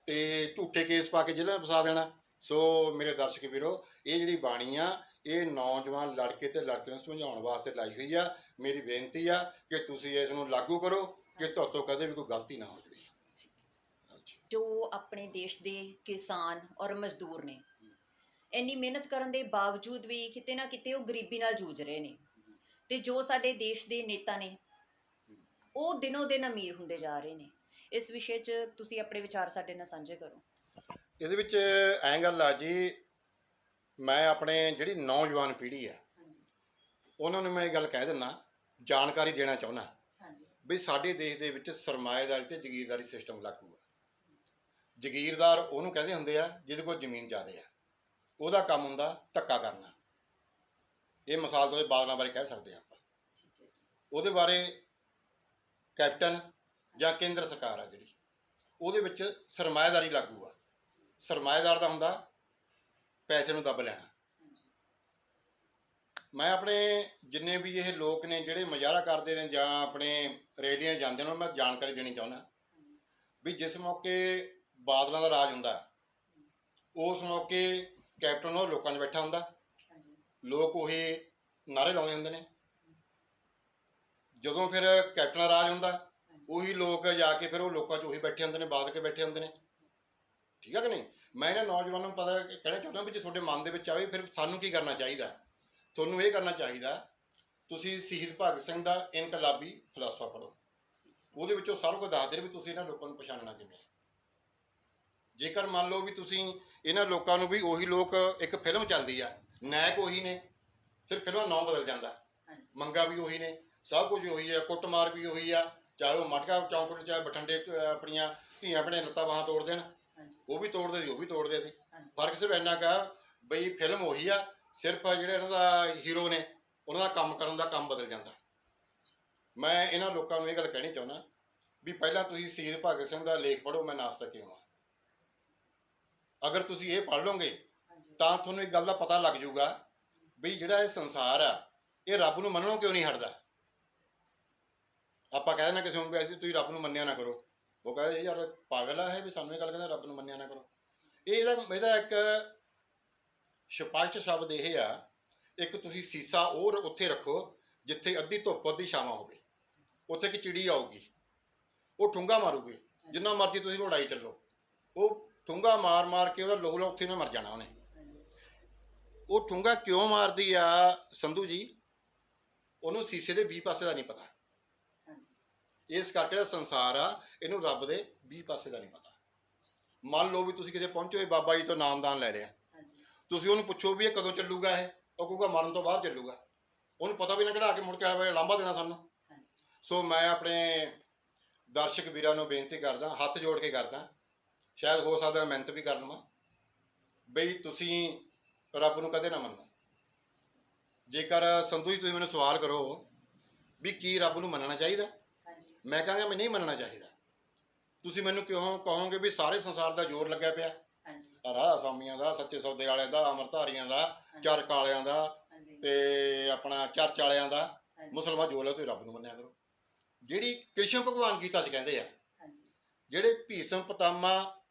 ਤੇ ਝੂਠੇ ਕੇਸ ਪਾ ਕੇ ਜੇਲ੍ਹਾਂ 'ਚ ਫਸਾ ਦੇਣਾ ਸੋ ਮੇਰੇ ਦਰਸ਼ਕ ਵੀਰੋ, ਇਹ ਜਿਹੜੀ ਬਾਣੀ ਆ ਇਹ ਨੌਜਵਾਨ ਲੜਕੇ ਤੇ ਲੜਕੀ ਨੂੰ ਸਮਝਾਉਣ ਵਾਸਤੇ ਲਾਈ ਹੋਈ ਆ। ਮੇਰੀ ਬੇਨਤੀ ਆ ਕਿ ਤੁਸੀਂ ਇਸ ਨੂੰ ਲਾਗੂ ਕਰੋ ਕਿ ਤੁਹਾਤੋਂ ਕਦੇ ਵੀ ਕੋਈ ਗਲਤੀ ਨਾ ਹੋ ਜਾਵੇ। ਜੋ ਆਪਣੇ ਦੇਸ਼ ਦੇ ਕਿਸਾਨ ਔਰ ਮਜ਼ਦੂਰ ਨੇ, ਇੰਨੀ ਮਿਹਨਤ ਕਰਨ ਦੇ ਬਾਵਜੂਦ ਵੀ ਕਿਤੇ ਨਾ ਕਿਤੇ ਉਹ ਗਰੀਬੀ ਨਾਲ ਜੂਝ ਰਹੇ ਨੇ, ਤੇ ਜੋ ਸਾਡੇ ਦੇਸ਼ ਦੇ ਨੇਤਾ ਨੇ ਉਹ ਦਿਨੋਂ ਦਿਨ ਅਮੀਰ ਹੁੰਦੇ ਜਾ ਰਹੇ ਨੇ। ਇਸ ਵਿਸ਼ੇ 'ਚ ਤੁਸੀਂ ਆਪਣੇ ਵਿਚਾਰ ਸਾਡੇ ਨਾਲ ਸਾਂਝੇ ਕਰੋ। ਇਹਦੇ ਵਿੱਚ ਐਂ ਗੱਲ ਆ ਜੀ, ਮੈਂ ਆਪਣੇ ਜਿਹੜੀ ਨੌਜਵਾਨ ਪੀੜ੍ਹੀ ਆ ਉਹਨਾਂ ਨੂੰ ਮੈਂ ਇਹ ਗੱਲ ਕਹਿ ਦਿੰਦਾ, ਜਾਣਕਾਰੀ ਦੇਣਾ ਚਾਹੁੰਦਾ ਵੀ ਸਾਡੇ ਦੇਸ਼ ਦੇ ਵਿੱਚ ਸਰਮਾਏਦਾਰੀ ਤੇ ਜ਼ਗੀਰਦਾਰੀ ਸਿਸਟਮ ਲਾਗੂ ਆ। ਜ਼ਗੀਰਦਾਰ ਉਹਨੂੰ ਕਹਿੰਦੇ ਹੁੰਦੇ ਆ ਜਿਹਦੇ ਕੋਲ ਜ਼ਮੀਨ ਜ਼ਿਆਦਾ ਆ, ਉਹਦਾ ਕੰਮ ਹੁੰਦਾ ਧੱਕਾ ਕਰਨਾ। ਇਹ ਮਿਸਾਲ ਤੋਂ ਬਾਦਲਾਂ ਬਾਰੇ ਕਹਿ ਸਕਦੇ ਆਪਾਂ। ਉਹਦੇ ਬਾਰੇ ਕੈਪਟਨ ਜਾਂ ਕੇਂਦਰ ਸਰਕਾਰ ਆ ਜਿਹੜੀ, ਉਹਦੇ ਵਿੱਚ ਸਰਮਾਏਦਾਰੀ ਲਾਗੂ ਆ। ਸਰਮਾਏਦਾਰ ਦਾ ਹੁੰਦਾ ਪੈਸੇ ਨੂੰ ਦੱਬ ਲੈਣਾ। ਮੈਂ ਆਪਣੇ ਜਿੰਨੇ ਵੀ ਇਹ ਲੋਕ ਨੇ ਜਿਹੜੇ ਮੁਜ਼ਾਹਰਾ ਕਰਦੇ ਨੇ ਜਾਂ ਆਪਣੇ ਰੈਲੀਆਂ ਜਾਂਦੇ ਨੇ, ਉਹਨਾਂ ਨੂੰ ਮੈਂ ਜਾਣਕਾਰੀ ਦੇਣੀ ਚਾਹੁੰਦਾ ਵੀ ਜਿਸ ਮੌਕੇ ਬਾਦਲਾਂ ਦਾ ਰਾਜ ਹੁੰਦਾ ਉਸ ਮੌਕੇ ਕੈਪਟਨ ਉਹ ਲੋਕਾਂ 'ਚ ਬੈਠਾ ਹੁੰਦਾ, ਲੋਕ ਉਹੀ ਨਾਅਰੇ ਲਾਉਂਦੇ ਹੁੰਦੇ ਨੇ। ਜਦੋਂ ਫਿਰ ਕੈਪਟਨ ਦਾ ਰਾਜ ਹੁੰਦਾ ਉਹੀ ਲੋਕ ਜਾ ਕੇ ਫਿਰ ਉਹ ਲੋਕਾਂ 'ਚ ਉਹੀ ਬੈਠੇ ਹੁੰਦੇ ਨੇ, ਬਾਦ ਕੇ ਬੈਠੇ ਹੁੰਦੇ ਨੇ। ਠੀਕ ਹੈ ਕਿ ਨਹੀਂ? ਮੈਂ ਇਹਨਾਂ ਨੌਜਵਾਨਾਂ ਨੂੰ ਪਤਾ ਕਹਿਣਾ ਚਾਹੁੰਦਾ ਵੀ ਜੇ ਤੁਹਾਡੇ ਮਨ ਦੇ ਵਿੱਚ ਆਵੇ ਫਿਰ ਸਾਨੂੰ ਕੀ ਕਰਨਾ ਚਾਹੀਦਾ। ਤੁਹਾਨੂੰ ਇਹ ਕਰਨਾ ਚਾਹੀਦਾ, ਤੁਸੀਂ ਸ਼ਹੀਦ ਭਗਤ ਸਿੰਘ ਦਾ ਇਨਕਲਾਬੀ ਫਲਸਫਾ ਪੜ੍ਹੋ। ਉਹਦੇ ਵਿੱਚੋਂ ਸਾਰਾ ਕੁਝ ਦੱਸਦੇ ਨੇ ਵੀ ਤੁਸੀਂ ਇਹਨਾਂ ਲੋਕਾਂ ਨੂੰ ਪਛਾਣਨਾ ਕਿਵੇਂ ਹੈ। ਜੇਕਰ ਮੰਨ ਲਓ ਵੀ ਤੁਸੀਂ ਇਹਨਾਂ ਲੋਕਾਂ ਨੂੰ ਵੀ ਉਹੀ ਲੋਕ, ਇੱਕ ਫਿਲਮ ਚੱਲਦੀ ਆ, ਨਾਇਕ ਉਹੀ ਨੇ, ਸਿਰਫ ਫਿਲਮਾਂ ਨਾਂ ਬਦਲ ਜਾਂਦਾ, ਮੰਗਾ ਵੀ ਉਹੀ ਨੇ, ਸਭ ਕੁਝ ਉਹੀ ਆ, ਕੁੱਟਮਾਰ ਵੀ ਉਹੀ ਆ, ਚਾਹੇ ਉਹ ਮਟਕਾ ਚੌਂਕ, ਚਾਹੇ ਬਠਿੰਡੇ ਆਪਣੀਆਂ ਧੀਆਂ ਭੈਣਾਂ ਲੱਤਾਂ ਬਾਹਾਂ ਤੋੜ ਦੇਣ, ਉਹ ਵੀ ਤੋੜਦੇ ਸੀ, ਉਹ ਵੀ ਤੋੜਦੇ ਸੀ। ਫਰਕ ਸਿਰਫ ਇੰਨਾ ਕਾ ਬਈ ਫਿਲਮ ਉਹੀ ਆ, ਸਿਰਫ ਜਿਹੜੇ ਇਹਨਾਂ ਦਾ ਹੀਰੋ ਨੇ ਉਹਨਾਂ ਦਾ ਕੰਮ ਕਰਨ ਦਾ ਕੰਮ ਬਦਲ ਜਾਂਦਾ। ਮੈਂ ਇਹਨਾਂ ਲੋਕਾਂ ਨੂੰ ਇਹ ਗੱਲ ਕਹਿਣੀ ਚਾਹੁੰਦਾ ਵੀ ਪਹਿਲਾਂ ਤੁਸੀਂ ਸ਼ਹੀਦ ਭਗਤ ਸਿੰਘ ਦਾ ਲੇਖ ਪੜ੍ਹੋ, ਮੈਂ ਨਾਸਤਕ ਕਿਉਂ ਹਾਂ। ਅਗਰ ਤੁਸੀਂ ਇਹ ਪੜ੍ਹ ਲਓਗੇ ਤਾਂ ਤੁਹਾਨੂੰ ਇੱਕ ਗੱਲ ਦਾ ਪਤਾ ਲੱਗ ਜਾਊਗਾ ਵੀ ਜਿਹੜਾ ਇਹ ਸੰਸਾਰ ਆ ਇਹ ਰੱਬ ਨੂੰ ਮੰਨਣੋਂ ਕਿਉਂ ਨਹੀਂ ਹਟਦਾ। ਆਪਾਂ ਕਹਿ ਦਿੰਦੇ ਕਿਸੇ ਨੂੰ ਵੀ ਅਸੀਂ ਤੁਸੀਂ ਰੱਬ ਨੂੰ ਮੰਨਿਆ ਨਾ ਕਰੋ, ਉਹ ਕਹਿੰਦੇ ਯਾਰ ਪਾਗਲ ਆ ਇਹ ਵੀ ਸਾਨੂੰ ਇਹ ਗੱਲ ਕਹਿੰਦਾ ਰੱਬ ਨੂੰ ਮੰਨਿਆ ਨਾ ਕਰੋ। ਇਹਦਾ ਇੱਕ ਸਪਸ਼ਟ ਸ਼ਬਦ ਇਹ ਆ, ਇੱਕ ਤੁਸੀਂ ਸੀਸਾ ਉਹ ਉੱਥੇ ਰੱਖੋ ਜਿੱਥੇ ਅੱਧੀ ਧੁੱਪ ਅੱਧੀ ਛਾਵਾਂ ਹੋਵੇ। ਉੱਥੇ ਇੱਕ ਚਿੜੀ ਆਊਗੀ, ਉਹ ਠੁੰਗਾ ਮਾਰੂਗੀ, ਜਿੰਨਾ ਮਰਜ਼ੀ ਤੁਸੀਂ ਉਡਾਈ ਚੱਲੋ, ਉਹ ਠੁੰਗਾ ਮਾਰ ਮਾਰ ਕੇ ਉਹਦਾ ਲੋਹ ਉੱਥੇ ਨਾ ਮਰ ਜਾਣਾ ਉਹਨੇ। ਉਹ ਠੁੰਗਾ ਕਿਉਂ ਮਾਰਦੀ ਆ ਸੰਧੂ ਜੀ, ਉਹਨੂੰ ਸੀਸੇ ਦੇ 20 ਪਾਸੇ ਦਾ ਨਹੀਂ ਪਤਾ। ਇਸ ਕਰਕੇ ਜਿਹੜਾ ਸੰਸਾਰ ਆ ਇਹਨੂੰ ਰੱਬ ਦੇ 20 ਪਾਸੇ ਦਾ ਨਹੀਂ ਪਤਾ। ਮੰਨ ਲਓ ਵੀ ਤੁਸੀਂ ਕਿਤੇ ਪਹੁੰਚੇ ਹੋਏ ਬਾਬਾ ਜੀ ਤੋਂ ਨਾਮਦਾਨ ਲੈ ਰਿਹਾ, ਤੁਸੀਂ ਉਹਨੂੰ ਪੁੱਛੋ ਵੀ ਇਹ ਕਦੋਂ ਚੱਲੂਗਾ, ਉਹ ਕਹੂਗਾ ਮਰਨ ਤੋਂ ਬਾਅਦ ਚੱਲੂਗਾ। ਉਹਨੂੰ ਪਤਾ ਵੀ ਨਾ ਕਢਾ ਕੇ ਮੁੜ ਕੇ ਲਾਂਭਾ ਦੇਣਾ ਸਾਨੂੰ। ਸੋ ਮੈਂ ਆਪਣੇ ਦਰਸ਼ਕ ਵੀਰਾਂ ਨੂੰ ਬੇਨਤੀ ਕਰਦਾ, ਹੱਥ ਜੋੜ ਕੇ ਕਰਦਾ, ਸ਼ਾਇਦ ਹੋ ਸਕਦਾ ਮਿਹਨਤ ਵੀ ਕਰ ਲਵਾਂ, ਬਈ ਤੁਸੀਂ ਰੱਬ ਨੂੰ ਕਦੇ ਨਾ ਮੰਨੋ। ਜੇਕਰ ਸੰਧੂ ਜੀ ਤੁਸੀਂ ਮੈਨੂੰ ਸਵਾਲ ਕਰੋ ਵੀ ਕੀ ਰੱਬ ਨੂੰ ਮੰਨਣਾ ਚਾਹੀਦਾ, ਮੈਂ ਕਹਾਂਗਾ ਮੈਂ ਨਹੀਂ ਮੰਨਣਾ ਚਾਹੀਦਾ। ਤੁਸੀਂ ਮੈਨੂੰ ਕਿਉਂ ਕਹੋਗੇ ਵੀ ਸਾਰੇ ਸੰਸਾਰ ਦਾ ਜ਼ੋਰ ਲੱਗਿਆ ਪਿਆ, ਰਾਧਾ ਸਵਾਮੀਆਂ ਦਾ, ਸੱਚੇ ਸੌਦੇ ਵਾਲਿਆਂ ਦਾ, ਅੰਮ੍ਰਿਤਧਾਰੀਆਂ ਦਾ, ਚਰਕ ਵਾਲਿਆਂ ਦਾ ਤੇ ਆਪਣਾ ਚਰਚ ਵਾਲਿਆਂ ਦਾ, ਮੁਸਲਮਾਨ ਜੋ ਲੈ ਤੁਸੀਂ ਰੱਬ ਨੂੰ ਮੰਨਿਆ ਕਰੋ। ਜਿਹੜੀ ਕ੍ਰਿਸ਼ਨ ਭਗਵਾਨ ਗੀਤਾ 'ਚ ਕਹਿੰਦੇ ਆ, ਜਿਹੜੇ ਭੀਸ਼ਮ ਪਿਤਾਮਾ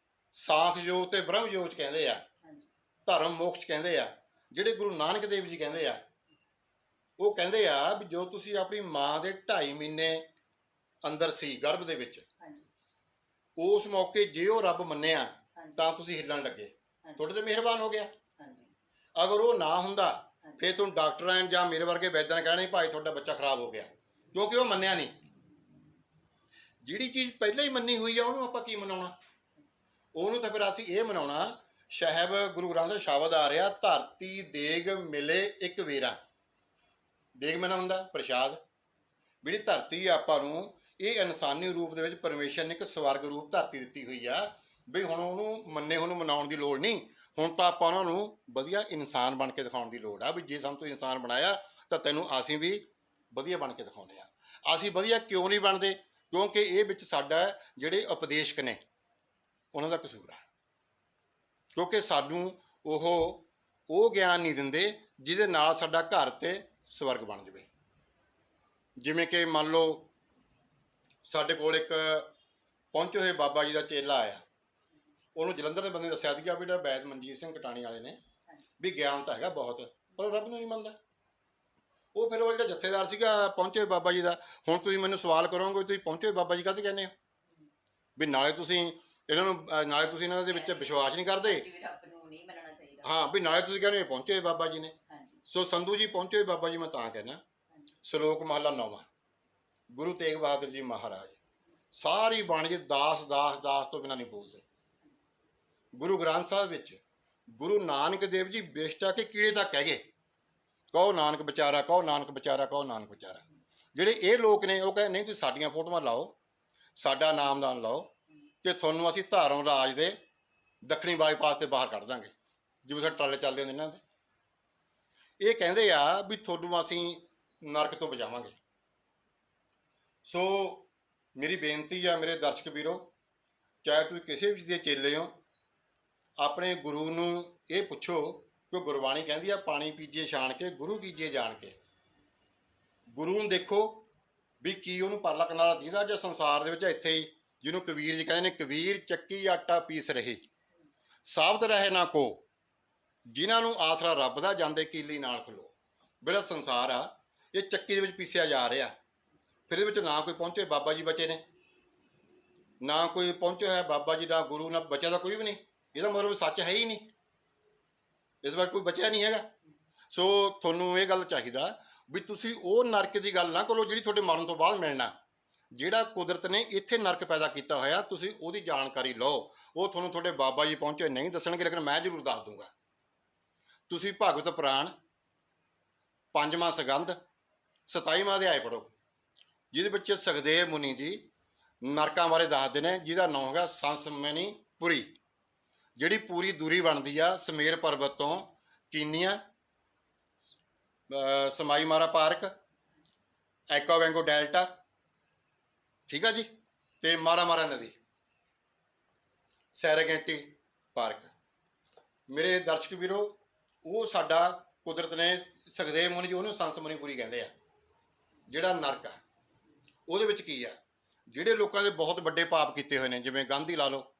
ਸਾਖ ਯੋਗ ਤੇ ਬ੍ਰਹਮ ਯੋਗ 'ਚ ਕਹਿੰਦੇ ਆ, ਧਰਮ ਮੋਕਸ਼ ਕਹਿੰਦੇ ਆ, ਜਿਹੜੇ ਗੁਰੂ ਨਾਨਕ ਦੇਵ ਜੀ ਕਹਿੰਦੇ ਆ, ਉਹ ਕਹਿੰਦੇ ਆ ਵੀ ਜੋ ਤੁਸੀਂ ਆਪਣੀ ਮਾਂ ਦੇ 2.5 ਮਹੀਨੇ ਅੰਦਰ ਸੀ ਗਰਭ ਦੇ ਵਿੱਚ, ਉਸ ਮੌਕੇ ਜੇ ਉਹ ਰੱਬ ਮੰਨਿਆ ਤਾਂ ਤੁਸੀਂ ਹਿੱਲਣ ਲੱਗੇ, ਤੁਹਾਡੇ ਤੇ ਮਿਹਰਬਾਨ ਹੋ ਗਿਆ। ਅਗਰ ਉਹ ਨਾ ਹੁੰਦਾ ਫਿਰ ਤੁਹਾਨੂੰ ਡਾਕਟਰਾਂ ਜਾਂ ਮੇਰੇ ਵਰਗੇ ਵੈਦਾਂ ਨੇ ਕਹਿਣਾ ਭਾਈ ਤੁਹਾਡਾ ਬੱਚਾ ਖਰਾਬ ਹੋ ਗਿਆ, ਕਿਉਂਕਿ ਉਹ ਮੰਨਿਆ ਨਹੀਂ। ਜਿਹੜੀ ਚੀਜ਼ ਪਹਿਲਾਂ ਹੀ ਮੰਨੀ ਹੋਈ ਆ ਉਹਨੂੰ ਆਪਾਂ ਕੀ ਮਨਾਉਣਾ? ਉਹਨੂੰ ਤਾਂ ਫਿਰ ਅਸੀਂ ਇਹ ਮਨਾਉਣਾ, ਸਾਹਿਬ ਗੁਰੂ ਗ੍ਰੰਥ ਸਾਹਿਬ ਸ਼ਬਦ ਆ ਰਿਹਾ, ਧਰਤੀ ਦੇਗ ਮਿਲੇ ਇੱਕ ਵੇਰਾ। ਦੇਗ ਮਨਾ ਹੁੰਦਾ ਪ੍ਰਸ਼ਾਦ। ਜਿਹੜੀ ਧਰਤੀ ਆਪਾਂ ਨੂੰ ਇਹ ਇਨਸਾਨੀ ਰੂਪ ਦੇ ਵਿੱਚ ਪਰਮੇਸ਼ਰ ਨੇ ਇੱਕ ਸਵਰਗ ਰੂਪ ਧਰਤੀ ਦਿੱਤੀ ਹੋਈ ਆ, ਵੀ ਹੁਣ ਉਹਨੂੰ ਮੰਨੇ ਉਹਨੂੰ ਮਨਾਉਣ ਦੀ ਲੋੜ ਨਹੀਂ। ਹੁਣ ਤਾਂ ਆਪਾਂ ਉਹਨਾਂ ਨੂੰ ਵਧੀਆ ਇਨਸਾਨ ਬਣ ਕੇ ਦਿਖਾਉਣ ਦੀ ਲੋੜ ਆ, ਵੀ ਜੇ ਸਾਨੂੰ ਤੂੰ ਇਨਸਾਨ ਬਣਾਇਆ ਤਾਂ ਤੈਨੂੰ ਅਸੀਂ ਵੀ ਵਧੀਆ ਬਣ ਕੇ ਦਿਖਾਉਂਦੇ ਆ। ਅਸੀਂ ਵਧੀਆ ਕਿਉਂ ਨਹੀਂ ਬਣਦੇ? ਕਿਉਂਕਿ ਇਹ ਵਿੱਚ ਸਾਡਾ ਜਿਹੜੇ ਉਪਦੇਸ਼ਕ ਨੇ ਉਹਨਾਂ ਦਾ ਕਸੂਰ ਆ, ਕਿਉਂਕਿ ਸਾਨੂੰ ਉਹ ਗਿਆਨ ਨਹੀਂ ਦਿੰਦੇ ਜਿਹਦੇ ਨਾਲ ਸਾਡਾ ਘਰ ਤੇ ਸਵਰਗ ਬਣ ਜਾਵੇ। ਜਿਵੇਂ ਕਿ ਮੰਨ ਲਓ ਸਾਡੇ ਕੋਲ ਇੱਕ ਪਹੁੰਚੇ ਹੋਏ ਬਾਬਾ ਜੀ ਦਾ ਚੇਲਾ ਆਇਆ, ਉਹਨੂੰ ਜਲੰਧਰ ਦੇ ਬੰਦੇ ਨੇ ਦੱਸਿਆ ਸੀਗਾ ਵੀ ਜਿਹੜਾ ਵੈਦ ਮਨਜੀਤ ਸਿੰਘ ਕਟਾਣੀ ਵਾਲੇ ਨੇ ਵੀ ਗਿਆਨ ਤਾਂ ਹੈਗਾ ਬਹੁਤ, ਪਰ ਉਹ ਰੱਬ ਨੂੰ ਨਹੀਂ ਮੰਨਦਾ। ਉਹ ਫਿਰ ਉਹ ਜਿਹੜਾ ਜਥੇਦਾਰ ਸੀਗਾ ਪਹੁੰਚੇ ਬਾਬਾ ਜੀ ਦਾ, ਹੁਣ ਤੁਸੀਂ ਮੈਨੂੰ ਸਵਾਲ ਕਰੋਗੇ ਤੁਸੀਂ ਪਹੁੰਚੇ ਬਾਬਾ ਜੀ ਕਾਹਤੇ ਕਹਿੰਦੇ ਹੋ, ਵੀ ਨਾਲੇ ਤੁਸੀਂ ਇਹਨਾਂ ਨੂੰ ਨਾਲੇ ਤੁਸੀਂ ਇਹਨਾਂ ਦੇ ਵਿੱਚ ਵਿਸ਼ਵਾਸ ਨਹੀਂ ਕਰਦੇ, ਰੱਬ ਨੂੰ ਨਹੀਂ ਮੰਨਣਾ ਚਾਹੀਦਾ, ਹਾਂ ਵੀ ਨਾਲੇ ਤੁਸੀਂ ਕਹਿੰਦੇ ਪਹੁੰਚੇ ਬਾਬਾ ਜੀ ਨੇ। ਹਾਂਜੀ ਸੋ ਸੰਧੂ ਜੀ ਪਹੁੰਚੇ ਬਾਬਾ ਜੀ ਮੈਂ ਤਾਂ ਕਹਿਣਾ, ਸ਼ਲੋਕ ਮਹਲਾ 9 ਗੁਰੂ ਤੇਗ ਬਹਾਦਰ ਜੀ ਮਹਾਰਾਜ ਸਾਰੀ ਬਾਣੀ ਚ ਦਾਸ ਦਾਸ ਦਾਸ ਤੋਂ ਬਿਨਾਂ ਨਹੀਂ ਬੋਲਦੇ। ਗੁਰੂ ਗ੍ਰੰਥ ਸਾਹਿਬ ਵਿੱਚ ਗੁਰੂ ਨਾਨਕ ਦੇਵ ਜੀ ਬੇਸ਼ਟਾ ਕੇ ਕੀੜੇ ਤੱਕ ਕਹਿ ਗਏ, ਕਹੋ ਨਾਨਕ ਵਿਚਾਰਾ, ਕਹੋ ਨਾਨਕ ਵਿਚਾਰਾ, ਕਹੋ ਨਾਨਕ ਵਿਚਾਰਾ। ਜਿਹੜੇ ਇਹ ਲੋਕ ਨੇ ਉਹ ਕਹਿੰਦੇ ਨਹੀਂ ਤੁਸੀਂ ਸਾਡੀਆਂ ਫੋਟੋਆਂ ਲਾਓ, ਸਾਡਾ ਨਾਮਦਾਨ ਲਾਓ ਤੇ ਤੁਹਾਨੂੰ ਅਸੀਂ ਧਾਰੋਂ ਰਾਜ ਦੇ ਦੱਖਣੀ ਬਾਈਪਾਸ ਤੇ ਬਾਹਰ ਕੱਢ ਦਾਂਗੇ, ਜਿਵੇਂ ਸਾਡੇ ਟਰਾਲੇ ਚੱਲਦੇ ਹੁੰਦੇ ਇਹਨਾਂ ਦੇ। ਇਹ ਕਹਿੰਦੇ ਆ ਵੀ ਤੁਹਾਨੂੰ ਅਸੀਂ ਨਰਕ ਤੋਂ ਬਚਾਵਾਂਗੇ। ਸੋ ਮੇਰੀ ਬੇਨਤੀ ਆ ਮੇਰੇ ਦਰਸ਼ਕ ਵੀਰੋ, ਚਾਹੇ ਤੁਸੀਂ ਕਿਸੇ ਵੀ ਦੇ ਚੇਲੇ ਹੋ, ਆਪਣੇ ਗੁਰੂ ਨੂੰ ਇਹ ਪੁੱਛੋ ਕਿ ਗੁਰਬਾਣੀ ਕਹਿੰਦੀ ਆ ਪਾਣੀ ਪੀਜੇ ਛਾਣ ਕੇ ਗੁਰੂ ਕੀਜੇ ਜਾਣ ਕੇ। ਗੁਰੂ ਨੂੰ ਦੇਖੋ ਵੀ ਕੀ ਉਹਨੂੰ ਪਰਲਾ ਕਨਾਲਾ ਦੀਦਾ ਜਾਂ ਸੰਸਾਰ ਦੇ ਵਿੱਚ ਇੱਥੇ ਹੀ, ਜਿਹਨੂੰ ਕਬੀਰ ਜੀ ਕਹਿੰਦੇ ਨੇ ਕਬੀਰ ਚੱਕੀ ਆਟਾ ਪੀਸ ਰਹੇ ਸਾਬਤ ਰਹੇ ਨਾ ਕੋ, ਜਿਨ੍ਹਾਂ ਨੂੰ ਆਸਰਾ ਰੱਬ ਦਾ ਜਾਂਦੇ ਕੀਲੀ ਨਾਲ ਖਲੋ। ਜਿਹੜਾ ਸੰਸਾਰ ਆ ਇਹ ਚੱਕੀ ਦੇ ਵਿੱਚ ਪੀਸਿਆ ਜਾ ਰਿਹਾ, ਫਿਰ ਇਹਦੇ ਵਿੱਚ ਨਾ ਕੋਈ ਪਹੁੰਚੇ ਬਾਬਾ ਜੀ ਬਚੇ ਨੇ, ਨਾ ਕੋਈ ਪਹੁੰਚਿਆ ਹੈ ਬਾਬਾ ਜੀ ਦਾ ਗੁਰੂ, ਨਾ ਬਚਿਆ ਦਾ ਕੋਈ ਵੀ ਨਹੀਂ। ਇਹਦਾ ਮਤਲਬ ਸੱਚ ਹੈ ਹੀ ਨਹੀਂ, ਇਸ ਵਾਰ ਕੋਈ ਬਚਿਆ ਨਹੀਂ ਹੈਗਾ। ਸੋ ਤੁਹਾਨੂੰ ਇਹ ਗੱਲ ਚਾਹੀਦਾ ਵੀ ਤੁਸੀਂ ਉਹ ਨਰਕ ਦੀ ਗੱਲ ਨਾ ਕਰੋ ਜਿਹੜੀ ਤੁਹਾਡੇ ਮਰਨ ਤੋਂ ਬਾਅਦ ਮਿਲਣਾ। ਜਿਹੜਾ ਕੁਦਰਤ ਨੇ ਇੱਥੇ ਨਰਕ ਪੈਦਾ ਕੀਤਾ ਹੋਇਆ ਤੁਸੀਂ ਉਹਦੀ ਜਾਣਕਾਰੀ ਲਓ। ਉਹ ਤੁਹਾਨੂੰ ਤੁਹਾਡੇ ਬਾਬਾ ਜੀ ਪਹੁੰਚੇ ਨਹੀਂ ਦੱਸਣਗੇ, ਲੇਕਿਨ ਮੈਂ ਜ਼ਰੂਰ ਦੱਸ ਦੂੰਗਾ। ਤੁਸੀਂ ਭਗਵਤ ਪੁਰਾਣ 5ਵਾਂ ਸਕੰਦ 27ਵਾਂ ਅਧਿਆਇ ਪੜ੍ਹੋ, ਜਿਹਦੇ ਵਿੱਚ ਸੁਖਦੇਵ ਮੁਨੀ ਜੀ ਨਰਕਾਂ ਬਾਰੇ ਦੱਸਦੇ ਨੇ, ਜਿਹਦਾ ਨਾਮ ਹੈਗਾ ਸੰਸਮਨੀ ਪੁਰੀ। ਜਿਹੜੀ ਪੂਰੀ ਦੂਰੀ ਬਣਦੀ ਆ ਸਮੇਰ ਪਰਬਤ ਤੋਂ ਕੀਨੀਆ, ਸਮਾਈ ਮਾਰਾ ਪਾਰਕ, ਐਕੋਵੈਂਗੋ ਡੈਲਟਾ, ਠੀਕ ਆ ਜੀ, ਤੇ ਮਾਰਾ ਮਾਰਾ ਨਦੀ, ਸੈਰਾਗੈਂਟੀ ਪਾਰਕ। ਮੇਰੇ ਦਰਸ਼ਕ ਵੀਰੋ, ਉਹ ਸਾਡਾ ਕੁਦਰਤ ਨੇ ਸੁਖਦੇਵ ਮੁਨੀ ਜੀ ਉਹਨੂੰ ਸੰਸਮਨੀ ਪੁਰੀ ਕਹਿੰਦੇ ਆ। ਜਿਹੜਾ ਨਰਕ ਆ ਉਹਦੇ ਵਿੱਚ ਕੀ ਆ, ਜਿਹੜੇ ਲੋਕਾਂ ਦੇ ਬਹੁਤ ਵੱਡੇ ਪਾਪ ਕੀਤੇ ਹੋਏ ਨੇ, ਜਿਵੇਂ ਗਾਂਧੀ ਲਾ ਲਓ,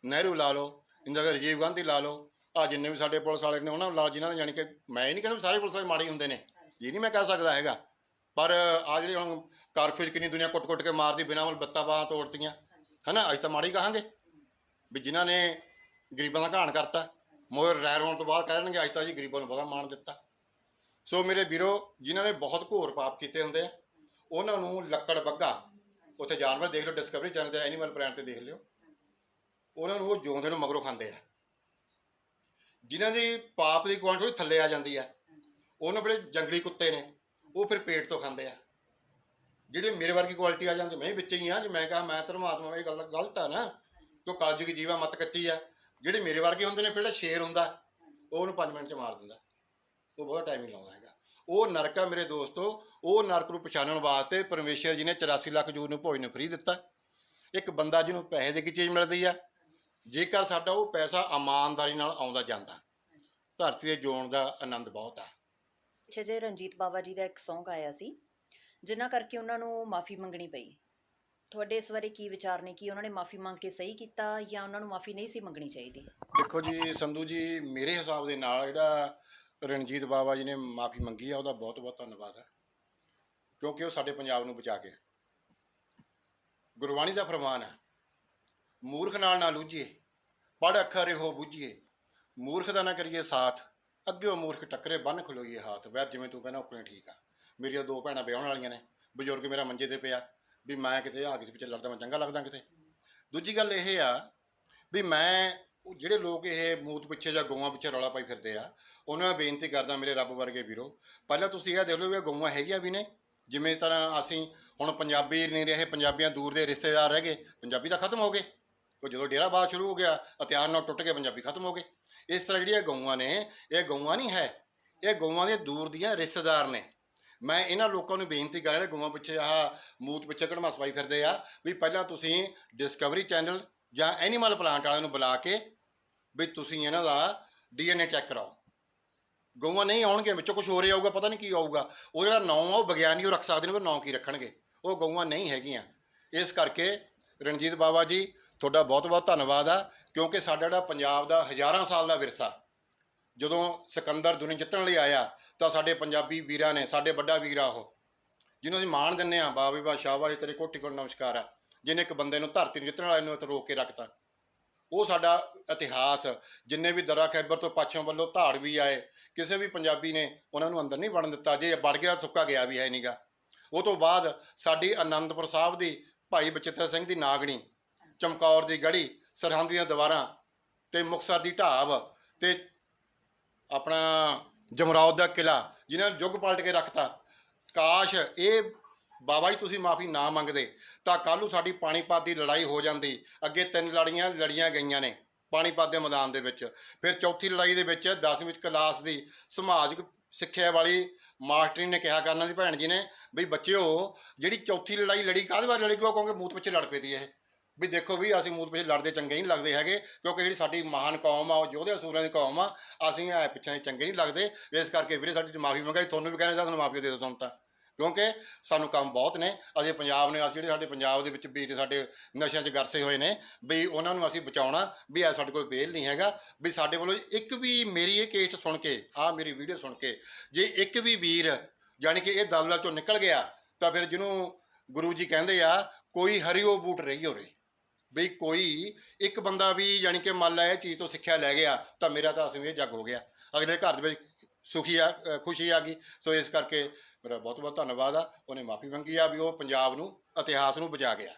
ਨਹਿਰੂ ਲਾ ਲਓ, ਇੰਦਰਾ ਰਾਜੀਵ ਗਾਂਧੀ ਲਾ ਲਓ, ਆ ਜਿੰਨੇ ਵੀ ਸਾਡੇ ਪੁਲਿਸ ਵਾਲੇ ਨੇ ਉਹਨਾਂ ਨੂੰ ਲਾ, ਜਿਨ੍ਹਾਂ ਦੇ ਜਾਣੀ ਕਿ ਮੈਂ ਇਹ ਨਹੀਂ ਕਹਿੰਦਾ ਸਾਰੇ ਪੁਲਿਸ ਵਾਲੇ ਮਾੜੇ ਹੁੰਦੇ ਨੇ, ਇਹ ਨਹੀਂ ਮੈਂ ਕਹਿ ਸਕਦਾ ਹੈਗਾ, ਪਰ ਆ ਜਿਹੜੇ ਹੁਣ ਕਾਰਫਿਊਜ ਕਿੰਨੀ ਦੁਨੀਆ ਕੁੱਟ-ਕੁੱਟ ਕੇ ਮਾਰਦੀ, ਬਿਨਾਂ ਵੱਲ ਬੱਤਾ ਬਾਹਾਂ ਤੋੜਤੀਆਂ ਹੈ ਨਾ, ਅੱਜ ਤਾਂ ਮਾੜੀ ਕਹਾਂਗੇ ਵੀ ਜਿਨ੍ਹਾਂ ਨੇ ਗਰੀਬਾਂ ਦਾ ਘਾਣ ਕਰਤਾ, ਮੋਰ ਰੈਰ ਹੋਣ ਤੋਂ ਬਾਅਦ ਕਹਿ ਦੇਣਗੇ ਅੱਜ ਤਾਂ ਜੀ ਗਰੀਬਾਂ ਨੂੰ ਬੜਾ ਮਾਣ ਦਿੱਤਾ। ਸੋ ਮੇਰੇ ਵੀਰੋ, ਜਿਨ੍ਹਾਂ ਨੇ ਬਹੁਤ ਘੋਰ ਪਾਪ ਕੀਤੇ ਹੁੰਦੇ ਆ ਉਹਨਾਂ ਨੂੰ ਲੱਕੜ ਬੱਗਾ, ਉੱਥੇ ਜਾਨਵਰ ਦੇਖ ਲਓ, ਡਿਸਕਵਰੀ ਚੈਨਲ ਤੇ ਐਨੀਮਲ ਪਲੈਨਟ ਤੇ ਦੇਖ ਲਿਓ, ਉਹਨਾਂ ਨੂੰ ਉਹ ਜਿਉਂਦੇ ਨੂੰ ਮਗਰੋਂ ਖਾਂਦੇ ਆ। ਜਿਨ੍ਹਾਂ ਦੀ ਪਾਪ ਦੀ ਕੁਆਂਟ ਥੋੜੀ ਥੱਲੇ ਆ ਜਾਂਦੀ ਆ, ਉਹਨਾਂ ਬੜੇ ਜੰਗਲੀ ਕੁੱਤੇ ਨੇ, ਉਹ ਫਿਰ ਪੇਟ ਤੋਂ ਖਾਂਦੇ ਆ। ਜਿਹੜੇ ਮੇਰੇ ਵਰਗੀ ਕੁਆਲਿਟੀ ਆ ਜਾਂਦੀ, ਮੈਂ ਵੀ ਵਿੱਚ ਹੀ ਆ, ਜੇ ਮੈਂ ਕਹਾਂ ਮੈਂ ਧਰਮਾਤਮਾ, ਇਹ ਗੱਲ ਗਲਤ ਆ ਨਾ, ਕਿਉਂ ਕਲਯੁਗ ਜੀਵਾ ਮੱਤ ਕੱਚੀ ਆ। ਜਿਹੜੇ ਮੇਰੇ ਵਰਗੇ ਹੁੰਦੇ ਨੇ, ਫਿਰ ਜਿਹੜਾ ਸ਼ੇਰ ਹੁੰਦਾ ਉਹ ਉਹਨੂੰ 5 ਮਿੰਟ 'ਚ ਮਾਰ ਦਿੰਦਾ, ਉਹ ਬਹੁਤ ਟਾਈਮ ਨਹੀਂ ਲਾਉਂਦਾ ਹੈਗਾ। ਉਹ ਨਰਕ ਆ ਮੇਰੇ ਦੋਸਤੋ। ਉਹ ਨਰਕ ਨੂੰ ਪਛਾਣਨ ਵਾਸਤੇ ਪਰਮੇਸ਼ਰ ਜੀ ਨੇ 84 ਲੱਖ ਜੂਰ ਨੂੰ ਭੋਜਨ ਫਰੀ ਦਿੱਤਾ। ਇੱਕ ਬੰਦਾ ਜਿਹਨੂੰ ਪੈਸੇ ਦੇ ਕੇ ਚੀਜ਼ ਮਿਲਦੀ ਆ, ਜੇਕਰ ਸਾਡਾ ਉਹ ਪੈਸਾ ਇਮਾਨਦਾਰੀ ਨਾਲ ਆਉਂਦਾ ਜਾਂਦਾ, ਧਰਤੀ ਦੇ ਜਿਉਣ ਦਾ ਆਨੰਦ ਬਹੁਤ ਆ। ਪਿੱਛੇ ਜੇ ਰਣਜੀਤ ਬਾਵਾ ਜੀ ਦਾ ਇੱਕ ਸੌਂਗ ਆਇਆ ਸੀ, ਜਿਨ੍ਹਾਂ ਕਰਕੇ ਉਹਨਾਂ ਨੂੰ ਮਾਫੀ ਮੰਗਣੀ ਪਈ। ਤੁਹਾਡੇ ਇਸ ਬਾਰੇ ਕੀ ਵਿਚਾਰ ਨੇ, ਕਿ ਉਹਨਾਂ ਨੇ ਮਾਫੀ ਮੰਗ ਕੇ ਸਹੀ ਕੀਤਾ ਜਾਂ ਉਹਨਾਂ ਨੂੰ ਮਾਫੀ ਨਹੀਂ ਸੀ ਮੰਗਣੀ ਚਾਹੀਦੀ? ਦੇਖੋ ਜੀ ਸੰਧੂ ਜੀ, ਮੇਰੇ ਹਿਸਾਬ ਦੇ ਨਾਲ ਜਿਹੜਾ ਰਣਜੀਤ ਬਾਵਾ ਜੀ ਨੇ ਮਾਫੀ ਮੰਗੀ ਆ, ਉਹਦਾ ਬਹੁਤ ਬਹੁਤ ਧੰਨਵਾਦ ਹੈ, ਕਿਉਂਕਿ ਉਹ ਸਾਡੇ ਪੰਜਾਬ ਨੂੰ ਬਚਾ ਕੇ। ਗੁਰਬਾਣੀ ਦਾ ਫਰਮਾਨ ਹੈ, ਮੂਰਖ ਨਾਲ ਨਾ ਲੂਝੀਏ, ਪੜ੍ਹ ਅੱਖਰ ਇਹੋ ਬੁੱਝੀਏ, ਮੂਰਖ ਦਾ ਨਾ ਕਰੀਏ ਸਾਥ, ਅੱਗਿਓ ਮੂਰਖ ਟੱਕਰੇ ਬੰਨ ਖਲੋਈਏ ਹਾਥ। ਵੈਰ ਜਿਵੇਂ ਤੂੰ ਕਹਿੰਦਾ ਆਪਣੇ ਠੀਕ ਆ। ਮੇਰੀਆਂ 2 ਭੈਣਾਂ ਵਿਆਹੁਣ ਵਾਲੀਆਂ ਨੇ, ਬਜ਼ੁਰਗ ਮੇਰਾ ਮੰਜੇ ਤੇ ਪਿਆ, ਵੀ ਮੈਂ ਕਿਤੇ ਆ ਕਿਸੇ ਪਿੱਛੇ ਲੜਦਾ ਮੈਂ ਚੰਗਾ ਲੱਗਦਾ ਕਿਤੇ। ਦੂਜੀ ਗੱਲ ਇਹ ਆ ਵੀ ਮੈਂ ਜਿਹੜੇ ਲੋਕ ਇਹ ਮੂਤ ਪਿੱਛੇ ਜਾਂ ਗਊਆਂ ਪਿੱਛੇ ਰੌਲਾ ਪਾਈ ਫਿਰਦੇ ਆ, ਉਹਨਾਂ ਨੂੰ ਬੇਨਤੀ ਕਰਦਾ ਮੇਰੇ ਰੱਬ ਵਰਗੇ ਵੀਰੋ, ਪਹਿਲਾਂ ਤੁਸੀਂ ਇਹ ਦੇਖ ਲਓ ਵੀ ਇਹ ਗਊਆਂ ਹੈਗੀਆਂ ਵੀ ਨੇ। ਜਿਵੇਂ ਤਰ੍ਹਾਂ ਅਸੀਂ ਹੁਣ ਪੰਜਾਬੀ ਨਹੀਂ ਰਹੇ, ਪੰਜਾਬੀਆਂ ਦੂਰ ਦੇ ਰਿਸ਼ਤੇਦਾਰ ਰਹਿ ਗਏ, ਪੰਜਾਬੀ ਤਾਂ ਖਤਮ ਹੋ ਗਏ। ਉਹ ਜਦੋਂ ਡੇਰਾਬਾਦ ਸ਼ੁਰੂ ਹੋ ਗਿਆ, ਹਥਿਆਰ ਨਾਲ ਟੁੱਟ ਕੇ ਪੰਜਾਬੀ ਖਤਮ ਹੋ ਗਏ। ਇਸ ਤਰ੍ਹਾਂ ਜਿਹੜੀਆਂ ਗਊਆਂ ਨੇ, ਇਹ ਗਊਆਂ ਨਹੀਂ ਹੈ, ਇਹ ਗਊਆਂ ਦੇ ਦੂਰ ਦੀਆਂ ਰਿਸ਼ਤੇਦਾਰ ਨੇ। ਮੈਂ ਇਹਨਾਂ ਲੋਕਾਂ ਨੂੰ ਬੇਨਤੀ ਕਰ ਰਿਹਾ, ਗਊਆਂ ਪਿੱਛੇ ਆਹ ਮੂਤ ਪਿੱਛੇ ਘੜਮਾਸ ਪਾਈ ਫਿਰਦੇ ਆ, ਵੀ ਪਹਿਲਾਂ ਤੁਸੀਂ ਡਿਸਕਵਰੀ ਚੈਨਲ ਜਾਂ ਐਨੀਮਲ ਪਲਾਂਟ ਵਾਲਿਆਂ ਨੂੰ ਬੁਲਾ ਕੇ ਵੀ ਤੁਸੀਂ ਇਹਨਾਂ ਦਾ DNA ਚੈੱਕ ਕਰਾਓ। ਗਊਆਂ ਨਹੀਂ ਆਉਣਗੇ, ਵਿੱਚੋਂ ਕੁਝ ਹੋ ਰਿਹਾ ਆਊਗਾ, ਪਤਾ ਨਹੀਂ ਕੀ ਆਊਗਾ। ਉਹ ਜਿਹੜਾ ਨਾਂ ਆ ਉਹ ਵਿਗਿਆਨੀ ਉਹ ਰੱਖ ਸਕਦੇ ਨੇ, ਪਰ ਨਾਂ ਕੀ ਰੱਖਣਗੇ? ਉਹ ਗਊਆਂ ਨਹੀਂ ਹੈਗੀਆਂ। ਇਸ ਕਰਕੇ ਰਣਜੀਤ ਬਾਵਾ ਜੀ ਤੁਹਾਡਾ ਬਹੁਤ ਬਹੁਤ ਧੰਨਵਾਦ ਆ ਕਿਉਂਕਿ ਸਾਡਾ ਜਿਹੜਾ ਪੰਜਾਬ ਦਾ ਹਜ਼ਾਰਾਂ ਸਾਲ ਦਾ ਵਿਰਸਾ, ਜਦੋਂ ਸਿਕੰਦਰ ਦੁਨੀਆ ਜਿੱਤਣ ਲਈ ਆਇਆ ਤਾਂ ਸਾਡੇ ਪੰਜਾਬੀ ਵੀਰਾਂ ਨੇ, ਸਾਡੇ ਵੱਡਾ ਵੀਰ ਆ ਉਹ, ਜਿਹਨੂੰ ਅਸੀਂ ਮਾਣ ਦਿੰਦੇ ਹਾਂ, ਵਾਹ ਵੀ ਵਾਹ, ਸ਼ਾਬਾਸ਼, ਤੇਰੇ ਕੋਟੀ ਕੋਟ ਨਮਸਕਾਰ ਆ, ਜਿਹਨੇ ਇੱਕ ਬੰਦੇ ਨੂੰ ਧਰਤੀ ਨੂੰ ਜਿੱਤਣ ਵਾਲੇ ਨੂੰ ਇੱਥੇ ਰੋਕ ਕੇ ਰੱਖਤਾ। ਉਹ ਸਾਡਾ ਇਤਿਹਾਸ, ਜਿੰਨੇ ਵੀ ਦਰਾ ਖੈਬਰ ਤੋਂ ਪੱਛਮ ਵੱਲੋਂ ਧਾੜ ਵੀ ਆਏ, ਕਿਸੇ ਵੀ ਪੰਜਾਬੀ ਨੇ ਉਹਨਾਂ ਨੂੰ ਅੰਦਰ ਨਹੀਂ ਵੜਨ ਦਿੱਤਾ। ਜੇ ਵੜ ਗਿਆ ਸੁੱਕਾ ਗਿਆ ਵੀ ਹੈ ਨਹੀਂਗਾ। ਉਹ ਤੋਂ ਬਾਅਦ ਸਾਡੀ ਆਨੰਦਪੁਰ ਸਾਹਿਬ ਦੀ ਭਾਈ ਬਚਿੱਤਰ ਸਿੰਘ ਦੀ ਨਾਗਣੀ, ਚਮਕੌਰ ਦੀ ਗੜੀ, ਸਰਹੰਦ ਦੀਆਂ ਦੀਵਾਰਾਂ ਤੇ ਮੁਕਤਸਰ ਦੀ ਢਾਬ ਤੇ ਆਪਣਾ ਜਮਰੌਦ ਦਾ ਕਿਲਾ, ਜਿਨ੍ਹਾਂ ਨੇ ਯੁੱਗ ਪਲਟ ਕੇ ਰੱਖਤਾ। ਕਾਸ਼ ਇਹ ਬਾਬਾ ਜੀ ਤੁਸੀਂ ਮਾਫੀ ਨਾ ਮੰਗਦੇ ਤਾਂ ਕੱਲ੍ਹ ਨੂੰ ਸਾਡੀ ਪਾਣੀਪਤ ਦੀ ਲੜਾਈ ਹੋ ਜਾਂਦੀ। ਅੱਗੇ 3 ਲੜੀਆਂ ਗਈਆਂ ਨੇ ਪਾਣੀਪਤ ਦੇ ਮੈਦਾਨ ਦੇ ਵਿੱਚ। ਫਿਰ ਚੌਥੀ ਲੜਾਈ ਦੇ ਵਿੱਚ 10ਵੀਂ ਕਲਾਸ ਦੀ ਸਮਾਜਿਕ ਸਿੱਖਿਆ ਵਾਲੀ ਮਾਸਟਰੀ ਨੇ ਕਿਹਾ ਕਰਨਾ ਸੀ, ਭੈਣ ਜੀ ਨੇ, ਵੀ ਬੱਚਿਓ ਜਿਹੜੀ ਚੌਥੀ ਲੜਾਈ ਲੜੀ ਕਾਹਦੇ ਬਾਰੇ ਲੜੀ? ਕਿਉਂ ਕਹੋਗੇ ਮੂਤ ਪਿੱਛੇ ਲੜ ਪਈ ਦੀ ਇਹ। ਵੀ ਦੇਖੋ ਵੀ ਅਸੀਂ ਮੂਤ ਪਿੱਛੇ ਲੜਦੇ ਚੰਗੇ ਨਹੀਂ ਲੱਗਦੇ ਹੈਗੇ, ਕਿਉਂਕਿ ਜਿਹੜੀ ਸਾਡੀ ਮਹਾਨ ਕੌਮ ਆ, ਉਹ ਯੋਧਿਆਂ ਸੂਰਿਆਂ ਦੀ ਕੌਮ ਆ, ਅਸੀਂ ਐ ਪਿੱਛੇ ਚੰਗੇ ਨਹੀਂ ਲੱਗਦੇ। ਇਸ ਕਰਕੇ ਵੀਰੇ ਸਾਡੀ ਮਾਫੀ ਮੰਗਾਈ, ਤੁਹਾਨੂੰ ਵੀ ਕਹਿੰਦੇ ਸਾਨੂੰ ਮਾਫੀ ਦੇ ਦਿਓ ਤੁਹਾਨੂੰ ਤਾਂ, ਕਿਉਂਕਿ ਸਾਨੂੰ ਕੰਮ ਬਹੁਤ ਨੇ ਅਜੇ ਪੰਜਾਬ ਨੇ। ਅਸੀਂ ਜਿਹੜੇ ਸਾਡੇ ਪੰਜਾਬ ਦੇ ਵਿੱਚ ਵੀਰ ਸਾਡੇ ਨਸ਼ਿਆਂ 'ਚ ਗਰਸੇ ਹੋਏ ਨੇ, ਵੀ ਉਹਨਾਂ ਨੂੰ ਅਸੀਂ ਬਚਾਉਣਾ। ਵੀ ਐ ਸਾਡੇ ਕੋਲ ਬੇਲ ਨਹੀਂ ਹੈਗਾ। ਵੀ ਸਾਡੇ ਵੱਲੋਂ ਇੱਕ ਵੀ ਮੇਰੀ ਇਹ ਕੇਸ ਸੁਣ ਕੇ, ਮੇਰੀ ਵੀਡੀਓ ਸੁਣ ਕੇ ਜੇ ਇੱਕ ਵੀ ਵੀਰ ਜਾਣੀ ਕਿ ਇਹ ਦਲਦਲ 'ਚੋਂ ਨਿਕਲ ਗਿਆ ਤਾਂ ਫਿਰ ਜਿਹਨੂੰ ਗੁਰੂ ਜੀ ਕਹਿੰਦੇ ਆ, ਕੋਈ ਹਰਿਓ ਬੂਟ ਰਹੀ ਹੋਰੇ। ਵੀ ਕੋਈ ਇੱਕ ਬੰਦਾ ਵੀ ਜਾਣੀ ਕਿ ਮੰਨ ਲਾ ਇਹ ਚੀਜ਼ ਤੋਂ ਸਿੱਖਿਆ ਲੈ ਗਿਆ ਤਾਂ ਮੇਰਾ ਤਾਂ ਅਸਲੀ ਇਹ ਜੱਗ ਹੋ ਗਿਆ, ਅਗਲੇ ਘਰ ਦੇ ਵਿੱਚ ਸੁਖੀ ਆ, ਖੁਸ਼ੀ ਆ ਗਈ। ਸੋ ਇਸ ਕਰਕੇ ਮੇਰਾ ਬਹੁਤ ਬਹੁਤ ਧੰਨਵਾਦ ਆ। ਉਹਨੇ ਮਾਫੀ ਮੰਗੀ ਆ ਵੀ ਉਹ ਪੰਜਾਬ ਨੂੰ, ਇਤਿਹਾਸ ਨੂੰ ਬਚਾ ਗਿਆ।